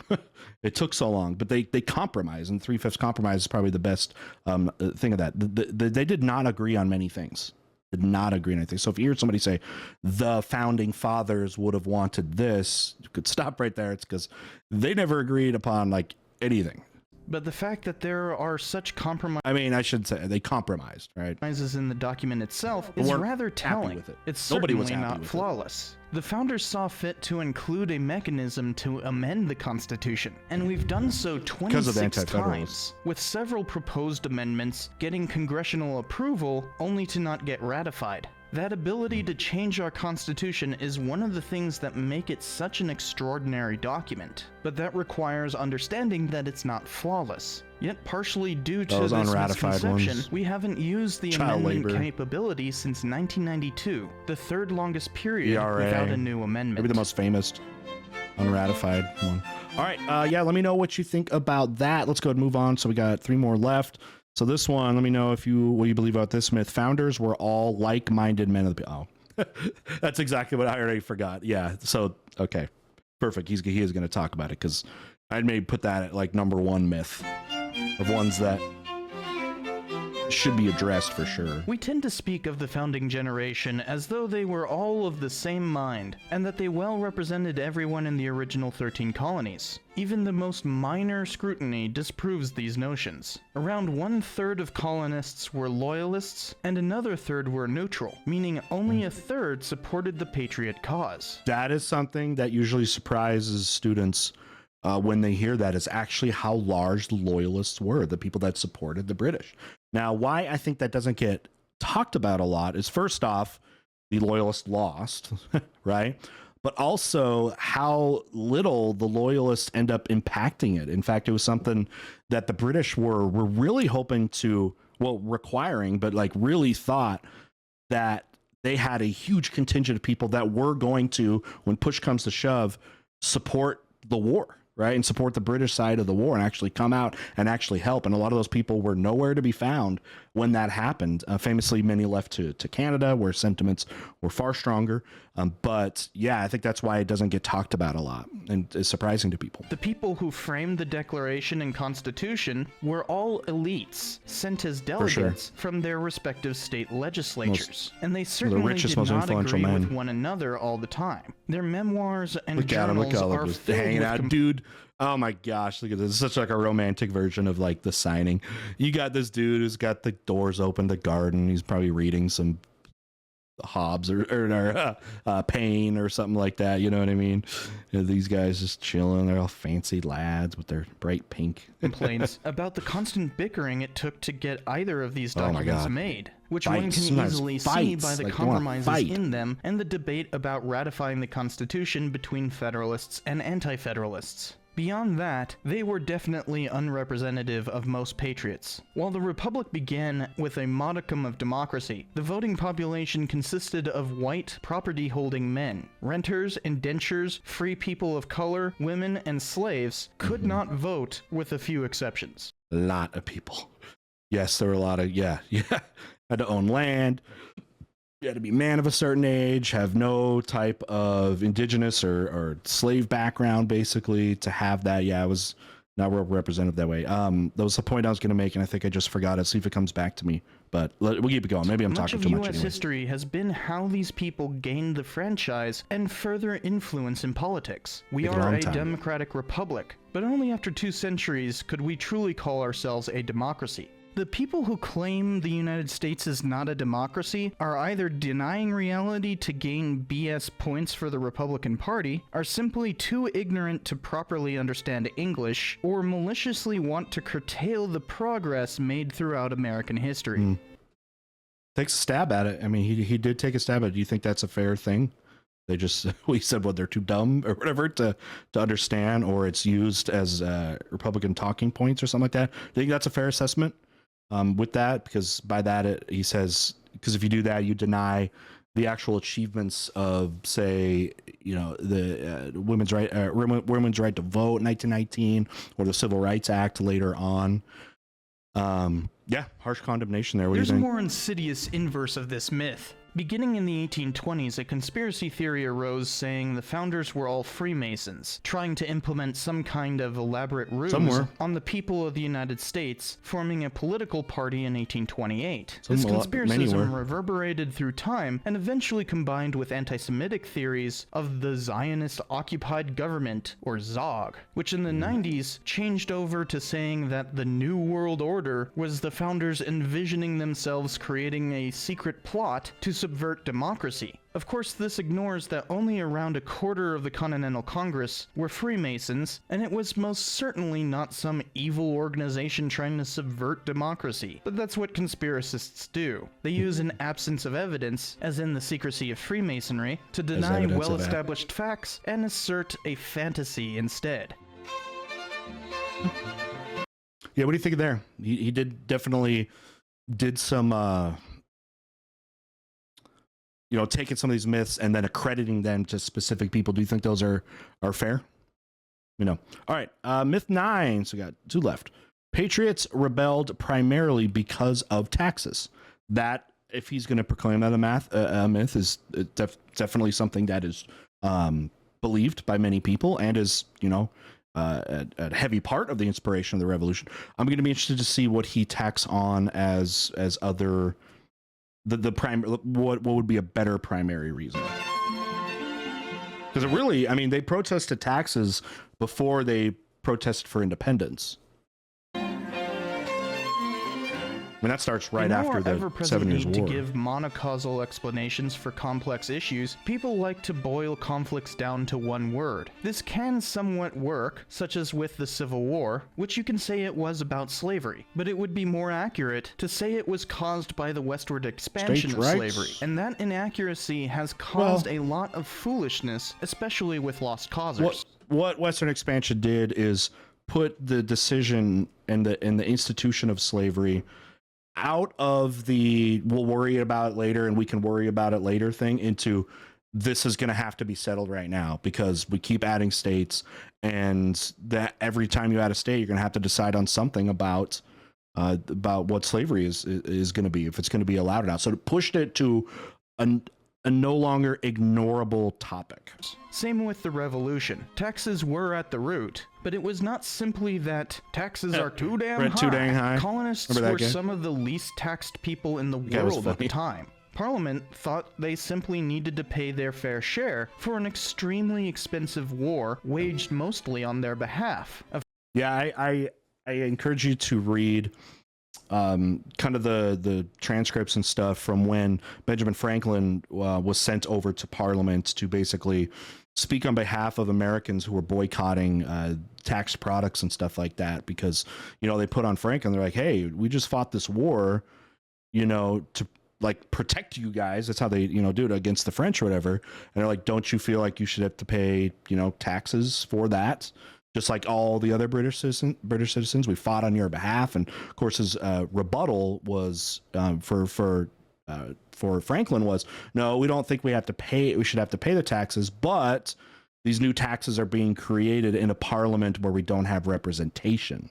Speaker 1: It took so long, but they compromised, and 3/5 compromise is probably the best thing of that. They did not agree on many things. Did not agree on anything. So if you hear somebody say the founding fathers would have wanted this, you could stop right there. It's because they never agreed upon like anything.
Speaker 2: But the fact that there are such compromises
Speaker 1: I mean, I should say they compromised, right?
Speaker 2: in the document itself is
Speaker 1: weren't
Speaker 2: rather
Speaker 1: happy
Speaker 2: telling.
Speaker 1: with it.
Speaker 2: It's
Speaker 1: Nobody was
Speaker 2: certainly
Speaker 1: happy
Speaker 2: not
Speaker 1: with it.
Speaker 2: flawless. The founders saw fit to include a mechanism to amend the Constitution, and we've done so
Speaker 1: Because of
Speaker 2: 26
Speaker 1: anti-federalists.
Speaker 2: times, with several proposed amendments getting congressional approval only to not get ratified. That ability to change our Constitution is one of the things that make it such an extraordinary document, but that requires understanding that it's not flawless. Yet partially due to
Speaker 1: Those
Speaker 2: this
Speaker 1: unratified
Speaker 2: misconception,
Speaker 1: ones.
Speaker 2: we haven't used the
Speaker 1: Child
Speaker 2: amendment
Speaker 1: labor.
Speaker 2: capability since 1992, the third longest period
Speaker 1: ERA.
Speaker 2: without a new amendment.
Speaker 1: Maybe the most famous unratified one. All right. Yeah, let me know what you think about that. Let's go ahead and move on. So we got 3 more left. So this one, let me know what you believe about this myth. Founders were all like-minded men of the people. Oh, that's exactly what I already forgot. Yeah. So, okay. Perfect. He is going to talk about it, because I may put that at like number 1 myth of ones that should be addressed for sure.
Speaker 2: We tend to speak of the founding generation as though they were all of the same mind, and that they well represented everyone in the original 13 colonies. Even the most minor scrutiny disproves these notions. Around 1/3 of colonists were Loyalists, and another third were neutral, meaning only a third supported the Patriot cause.
Speaker 1: That is something that usually surprises students when they hear that, is actually how large the Loyalists were, the people that supported the British. Now, why I think that doesn't get talked about a lot is, first off, the Loyalists lost, right? But also how little the Loyalists end up impacting it. In fact, it was something that the British were really hoping to, well, requiring, but like really thought that they had a huge contingent of people that were going to, when push comes to shove, support the war, right? And support the British side of the war and actually come out and actually help. And a lot of those people were nowhere to be found when that happened. Famously, many left to Canada, where sentiments were far stronger. But yeah, I think that's why it doesn't get talked about a lot and is surprising to people.
Speaker 2: The people who framed the Declaration and Constitution were all elites sent as delegates from their respective state legislatures. And they certainly
Speaker 1: richest,
Speaker 2: did
Speaker 1: most
Speaker 2: not
Speaker 1: influential
Speaker 2: agree
Speaker 1: men.
Speaker 2: with one another all the time. Their memoirs and
Speaker 1: Look at him,
Speaker 2: journals
Speaker 1: look at
Speaker 2: are
Speaker 1: him, just
Speaker 2: filled
Speaker 1: hanging
Speaker 2: with
Speaker 1: out, dude. Oh my gosh, look at this. It's such like a romantic version of like the signing. You got this dude who's got the doors open, the garden. He's probably reading some Hobbes or Paine or something like that. You know what I mean? You know, these guys just chilling. They're all fancy lads with their bright pink
Speaker 2: complaints about the constant bickering it took to get either of these
Speaker 1: Oh my
Speaker 2: documents
Speaker 1: God.
Speaker 2: made, which
Speaker 1: Fights.
Speaker 2: one can
Speaker 1: Sometimes
Speaker 2: easily see
Speaker 1: fights.
Speaker 2: by the
Speaker 1: Like, they wanna
Speaker 2: compromises
Speaker 1: fight.
Speaker 2: in them and the debate about ratifying the Constitution between Federalists and Anti-Federalists. Beyond that, they were definitely unrepresentative of most patriots. While the Republic began with a modicum of democracy, the voting population consisted of white, property-holding men. Renters, indentures, free people of color, women, and slaves could not vote, with a few exceptions.
Speaker 1: A lot of people. Yes, there were a lot of, yeah. Had to own land. You had to be a man of a certain age, have no type of indigenous or slave background, basically, to have that. Yeah, it was not representative that way. That was the point I was going to make, and I think I just forgot it. See if it comes back to me. But we'll keep it going. Maybe I'm talking too much
Speaker 2: Much of U.S.
Speaker 1: anyway.
Speaker 2: history has been how these people gained the franchise and further influence in politics. We
Speaker 1: Take a
Speaker 2: are
Speaker 1: long
Speaker 2: a
Speaker 1: time.
Speaker 2: democratic republic, but only after 2 centuries could we truly call ourselves a democracy. The people who claim the United States is not a democracy are either denying reality to gain BS points for the Republican Party, are simply too ignorant to properly understand English, or maliciously want to curtail the progress made throughout American history.
Speaker 1: Takes a stab at it. I mean, he did take a stab at it. Do you think that's a fair thing? They just, we said, well, they're too dumb or whatever to understand, or it's used as Republican talking points or something like that. Do you think that's a fair assessment? With that, because by that he says, because if you do that, you deny the actual achievements of, say, you know, the women's right to vote in 1919 or the Civil Rights Act later on. Yeah, harsh condemnation there. What
Speaker 2: There's
Speaker 1: do
Speaker 2: a
Speaker 1: you think?
Speaker 2: more insidious inverse of this myth. Beginning in the 1820s, a conspiracy theory arose saying the founders were all Freemasons, trying to implement some kind of elaborate ruse
Speaker 1: Somewhere.
Speaker 2: on the people of the United States, forming a political party in 1828.
Speaker 1: Many
Speaker 2: This
Speaker 1: were.
Speaker 2: conspiracism reverberated through time and eventually combined with anti-Semitic theories of the Zionist Occupied Government, or ZOG, which in the 90s changed over to saying that the New World Order was the founders envisioning themselves creating a secret plot to subvert democracy. Of course, this ignores that only around a quarter of the Continental Congress were Freemasons, and it was most certainly not some evil organization trying to subvert democracy. But that's what conspiracists do. They use an absence of evidence, as in the secrecy of Freemasonry, to deny
Speaker 1: evidence of that.
Speaker 2: well-established facts and assert a fantasy instead.
Speaker 1: Yeah, what do you think there? He definitely did some you know, taking some of these myths and then accrediting them to specific people. Do you think those are fair? You know. All right. Myth 9. So we got 2 left. Patriots rebelled primarily because of taxes. That, if he's going to proclaim that a myth, is definitely something that is believed by many people and is, you know, a heavy part of the inspiration of the revolution. I'm going to be interested to see what he tacks on as other the prime. What would be a better primary reason? Because it really, I mean, they protested taxes before they protested for independence. I mean, that starts right after the 7 Years' War.
Speaker 2: To give monocausal explanations for complex issues, people like to boil conflicts down to one word. This can somewhat work, such as with the Civil War, which you can say it was about slavery, but it would be more accurate to say it was caused by the westward expansion of slavery, and that inaccuracy has caused a lot of foolishness, especially with lost causers.
Speaker 1: What Western expansion did is put the decision and the institution of slavery out of the we'll worry about it later and we can worry about it later thing into this is going to have to be settled right now because we keep adding states, and that every time you add a state, you're going to have to decide on something about what slavery is going to be, if it's going to be allowed or not. So it pushed it to a no longer ignorable topic.
Speaker 2: Same with the revolution. Taxes were at the root, but it was not simply that taxes are too damn high. Colonists were some of the least taxed people in the world at the time. Parliament thought they simply needed to pay their fair share for an extremely expensive war waged mostly on their behalf.
Speaker 1: Yeah, I encourage you to read kind of the transcripts and stuff from when Benjamin Franklin was sent over to Parliament to basically speak on behalf of Americans who were boycotting taxed products and stuff like that, because, you know, they put on Franklin, they're like, hey, we just fought this war, you know, to like protect you guys. That's how they, you know, do it against the French or whatever. And they're like, don't you feel like you should have to pay, you know, taxes for that? Just like all the other British citizens, we fought on your behalf. And of course, his rebuttal was for Franklin was, no, we don't think we have to pay. We should have to pay the taxes, but these new taxes are being created in a parliament where we don't have representation.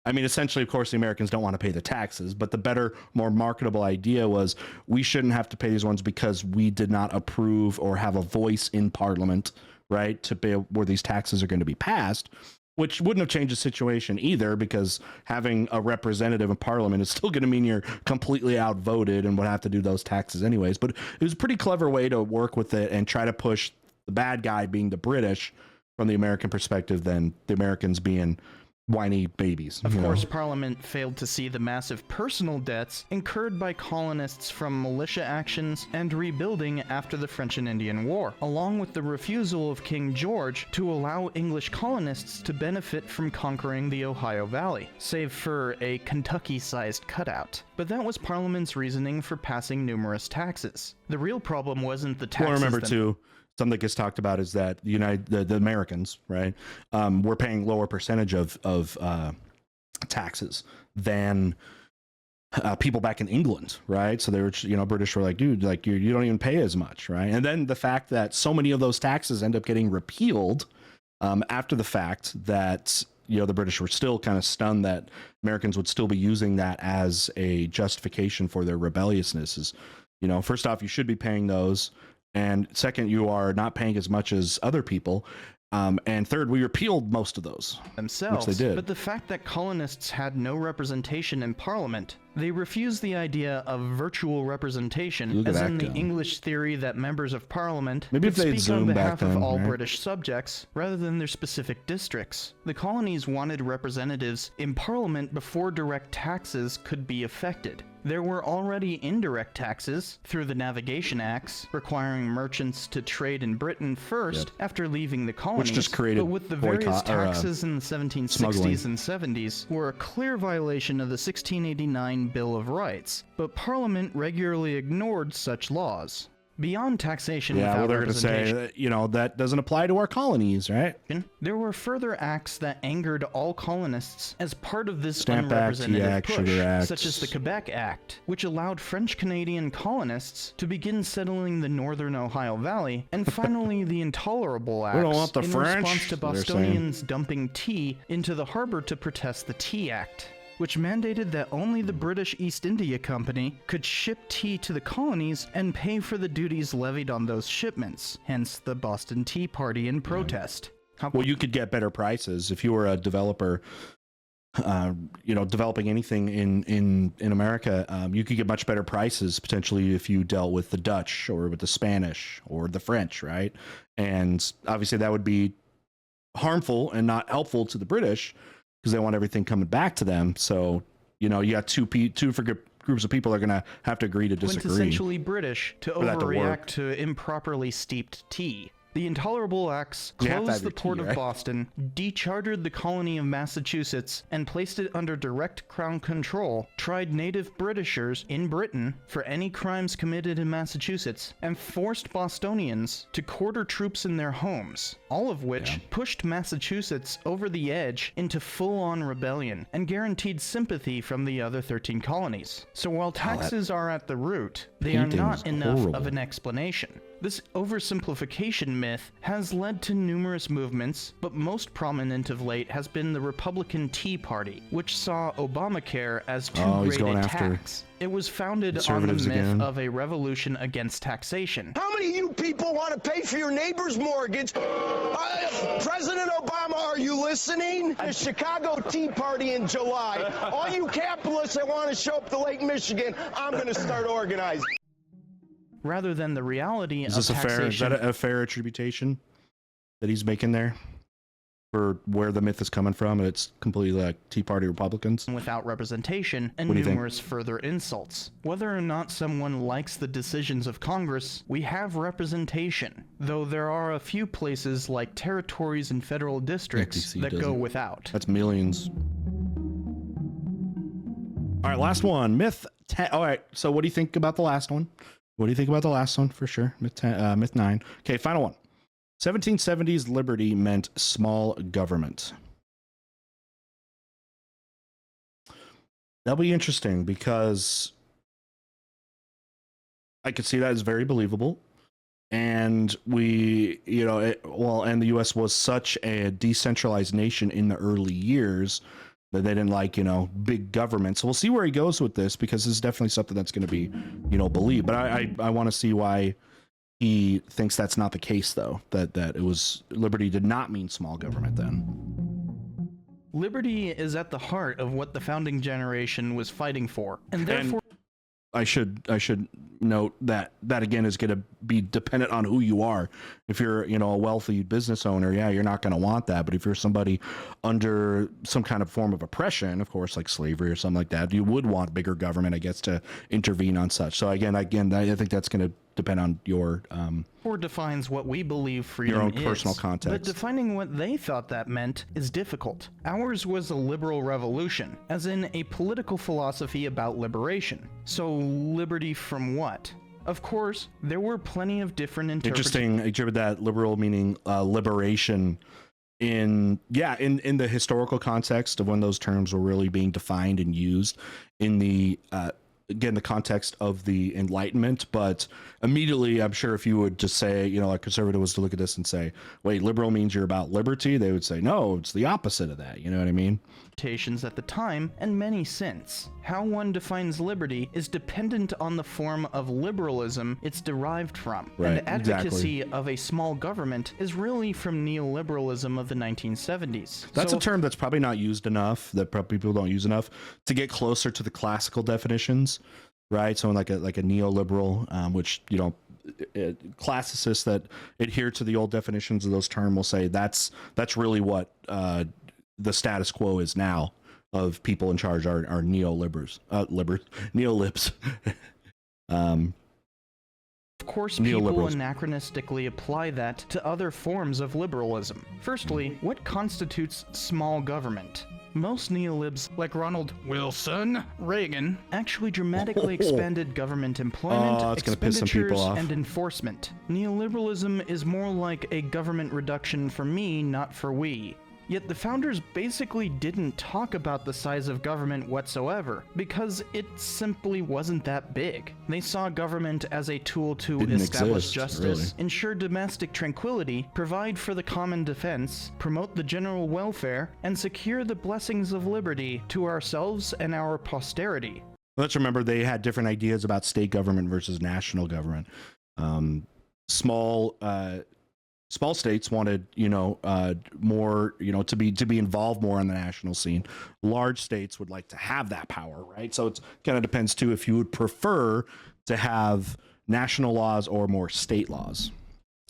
Speaker 1: I mean, essentially, of course, the Americans don't want to pay the taxes, but the better, more marketable idea was we shouldn't have to pay these ones because we did not approve or have a voice in Parliament, right, to pay where these taxes are going to be passed, which wouldn't have changed the situation either, because having a representative in Parliament is still going to mean you're completely outvoted and would have to do those taxes anyways. But it was a pretty clever way to work with it and try to push the bad guy being the British from the American perspective than the Americans being whiny babies.
Speaker 2: Of course, Parliament failed to see the massive personal debts incurred by colonists from militia actions and rebuilding after the French and Indian War, along with the refusal of King George to allow English colonists to benefit from conquering the Ohio Valley, save for a Kentucky-sized cutout. But that was Parliament's reasoning for passing numerous taxes. The real problem wasn't the taxes.
Speaker 1: Well, remember too, something that gets talked about is that the Americans, right, were paying lower percentage of taxes than people back in England, right? So they were, you know, British were like, dude, like you don't even pay as much, right? And then the fact that so many of those taxes end up getting repealed after the fact, that, you know, the British were still kind of stunned that Americans would still be using that as a justification for their rebelliousness. Is, you know, first off, you should be paying those. And second, you are not paying as much as other people. And third, we repealed most of those
Speaker 2: themselves.
Speaker 1: Which they did.
Speaker 2: But the fact that colonists had no representation in Parliament, they refused the idea of virtual representation, as in the English theory that members of Parliament could speak on behalf of all British subjects, rather than their specific districts. The colonies wanted representatives in Parliament before direct taxes could be effected. There were already indirect taxes through the Navigation Acts, requiring merchants to trade in Britain first after leaving the colonies.
Speaker 1: Which just created
Speaker 2: but with the various taxes in the 1760s
Speaker 1: smuggling.
Speaker 2: and 70s were a clear violation of the 1689 Bill of Rights, but Parliament regularly ignored such laws. Beyond taxation without
Speaker 1: they're going to say that, you know, that doesn't apply to our colonies, right?
Speaker 2: There were further acts that angered all colonists as part of this
Speaker 1: Stamp Act,
Speaker 2: unrepresentative push,
Speaker 1: Sugar Act,
Speaker 2: such as the Quebec Act, which allowed French-Canadian colonists to begin settling the northern Ohio Valley, and finally the Intolerable Acts,
Speaker 1: we don't want the
Speaker 2: in
Speaker 1: French,
Speaker 2: response to Bostonians dumping tea into the harbor to protest the Tea Act, which mandated that only the British East India Company could ship tea to the colonies and pay for the duties levied on those shipments, hence the Boston Tea Party in protest.
Speaker 1: Well, you could get better prices if you were a developer. Developing anything in America, you could get much better prices potentially if you dealt with the Dutch or with the Spanish or the French, right? And obviously that would be harmful and not helpful to the British because they want everything coming back to them. So, you got two groups of people are going to have to agree to disagree.
Speaker 2: Quintessentially British to overreact to improperly steeped tea. The Intolerable Acts closed the port of Boston, dechartered the colony of Massachusetts, and placed it under direct crown control, tried native Britishers in Britain for any crimes committed in Massachusetts, and forced Bostonians to quarter troops in their homes, all of which pushed Massachusetts over the edge into full-on rebellion and guaranteed sympathy from the other 13 colonies. So while taxes are at the root, they are not enough of an explanation. This oversimplification myth has led to numerous movements, but most prominent of late has been the Republican Tea Party, which saw Obamacare as too great a tax. It was founded on the myth of a revolution against taxation.
Speaker 5: How many of you people want to pay for your neighbor's mortgage? President Obama, are you listening? The Chicago Tea Party in July. All you capitalists that want to show up to Lake Michigan, I'm going to start organizing.
Speaker 2: Rather than the reality of
Speaker 1: taxation. Is that a fair attribution that he's making there for where the myth is coming from? It's completely like Tea Party Republicans.
Speaker 2: Without representation and numerous further insults. Whether or not someone likes the decisions of Congress, we have representation, though there are a few places like territories and federal districts that go without.
Speaker 1: That's millions. All right, last one. Myth 10. All right, so what do you think about the last one? What do you think about the last one for sure? Myth 9. Okay, final one. 1770s liberty meant small government. That'll be interesting because I could see that as very believable. And and the US was such a decentralized nation in the early years that they didn't like, big government. So we'll see where he goes with this because this is definitely something that's going to be, believed. But I want to see why he thinks that's not the case, though, that it was liberty did not mean small government then.
Speaker 2: Liberty is at the heart of what the founding generation was fighting for. And therefore...
Speaker 1: I should note that again is going to be dependent on who you are. If you're, a wealthy business owner, you're not going to want that. But if you're somebody under some kind of form of oppression, of course, like slavery or something like that, you would want bigger government, I guess, to intervene on such. So again, I think that's going to depend on your
Speaker 2: or defines what we believe freedom
Speaker 1: your own
Speaker 2: is,
Speaker 1: personal context.
Speaker 2: But defining what they thought that meant is difficult. Ours was a liberal revolution, as in a political philosophy about liberation. So liberty from what? Of course, there were plenty of different interpretations.
Speaker 1: Interesting, exhibit that liberal meaning liberation in the historical context of when those terms were really being defined and used in the again, the context of the Enlightenment. But immediately, I'm sure if you would just say, a conservative was to look at this and say, wait, liberal means you're about liberty, they would say, no, it's the opposite of that. You know what I mean?
Speaker 2: At the time, and many since. How one defines liberty is dependent on the form of liberalism it's derived from.
Speaker 1: Right,
Speaker 2: and advocacy of a small government is really from neoliberalism of the 1970s.
Speaker 1: That's a term that's probably not used enough, that people don't use enough, to get closer to the classical definitions, right? So like a neoliberal, which, classicists that adhere to the old definitions of those terms will say that's really what the status quo is now of people in charge are neolibs.
Speaker 2: Of course, people anachronistically apply that to other forms of liberalism. Firstly, what constitutes small government? Most neolibs, like Ronald Wilson Reagan, actually dramatically expanded government employment, expenditures, and enforcement. Neoliberalism is more like a government reduction for me, not for we. Yet the founders basically didn't talk about the size of government whatsoever, because it simply wasn't that big. They saw government as a tool to establish justice, ensure domestic tranquility, provide for the common defense, promote the general welfare, and secure the blessings of liberty to ourselves and our posterity.
Speaker 1: Let's remember they had different ideas about state government versus national government. Small states wanted, more, to be involved more on the national scene. Large states would like to have that power, right? So it kind of depends too if you would prefer to have national laws or more state laws.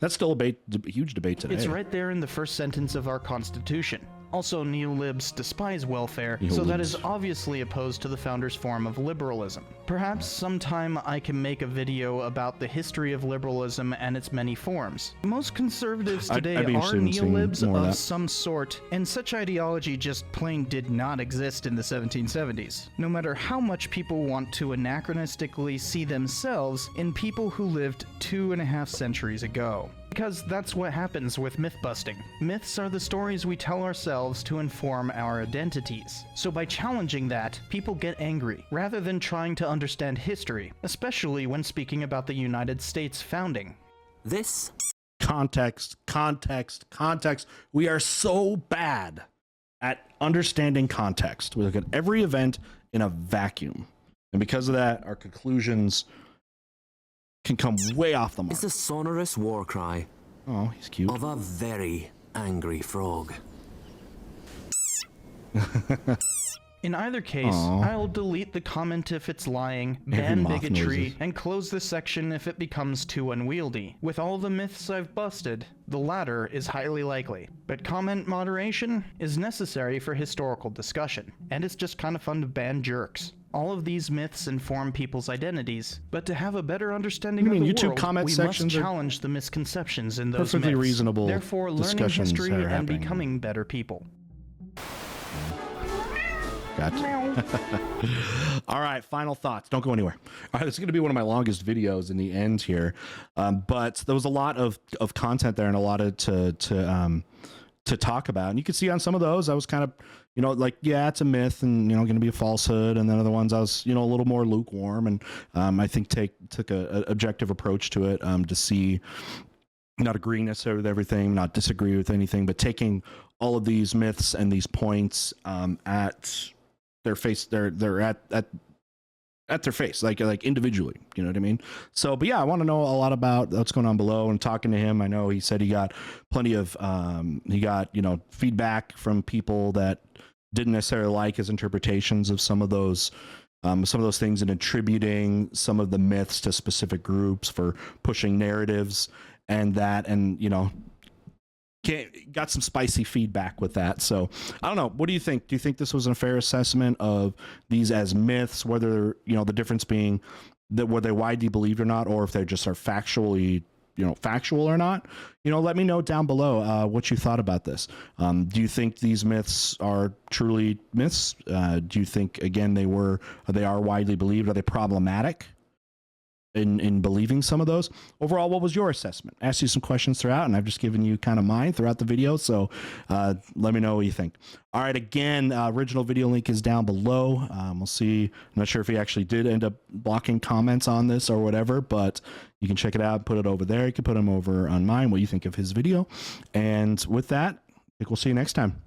Speaker 1: That's still a huge debate today.
Speaker 2: It's right there in the first sentence of our Constitution. Also, neolibs despise welfare, so that is obviously opposed to the founders' form of liberalism. Perhaps sometime I can make a video about the history of liberalism and its many forms. Most conservatives today are neolibs of some sort, and such ideology just plain did not exist in the 1770s. No matter how much people want to anachronistically see themselves in people who lived 2.5 centuries ago. Because that's what happens with myth-busting. Myths are the stories we tell ourselves to inform our identities. So by challenging that, people get angry, rather than trying to understand history, especially when speaking about the United States founding.
Speaker 6: This
Speaker 1: context. We are so bad at understanding context. We look at every event in a vacuum. And because of that, our conclusions can come way off the mark.
Speaker 6: is the sonorous war cry
Speaker 1: Oh, he's cute.
Speaker 6: of a very angry frog.
Speaker 2: In either case, I'll delete the comment if it's lying, ban bigotry, and close the section if it becomes too unwieldy. With all the myths I've busted, the latter is highly likely. But comment moderation is necessary for historical discussion, and it's just kind of fun to ban jerks. All of these myths inform people's identities, but to have a better understanding of the
Speaker 1: YouTube
Speaker 2: world,
Speaker 1: comment
Speaker 2: we
Speaker 1: sections
Speaker 2: must challenge the misconceptions in those
Speaker 1: perfectly
Speaker 2: myths.
Speaker 1: reasonable
Speaker 2: Therefore, learning
Speaker 1: discussions
Speaker 2: history
Speaker 1: that are
Speaker 2: and
Speaker 1: happening.
Speaker 2: becoming better people.
Speaker 1: Gotcha. All right, final thoughts. Don't go anywhere. All right, this is going to be one of my longest videos in the end here, but there was a lot of content there and a lot of to talk about. And you can see on some of those, I was kind of, yeah, it's a myth and, going to be a falsehood. And then other ones I was, a little more lukewarm and I think took a objective approach to it to see, not agreeing necessarily with everything, not disagree with anything, but taking all of these myths and these points at their face, they're at their face, like individually, you know what I mean? So, but yeah, I want to know a lot about what's going on below. And talking to him, I know he said he got plenty of, feedback from people that didn't necessarily like his interpretations of some of those things and attributing some of the myths to specific groups for pushing narratives and that, and, got some spicy feedback with that. So I don't know. What do you think? Do you think this was a fair assessment of these as myths, whether, the difference being that were they widely believed or not, or if they just are factually, factual or not? Let me know down below what you thought about this. Do you think these myths are truly myths? Do you think, again, they are widely believed? Are they problematic in believing some of those? Overall, what was your assessment? I asked you some questions throughout, and I've just given you kind of mine throughout the video, so let me know what you think. All right, again, original video link is down below. We'll see. I'm not sure if he actually did end up blocking comments on this or whatever, but you can check it out, put it over there. You can put them over on mine, what you think of his video. And with that, I think we'll see you next time.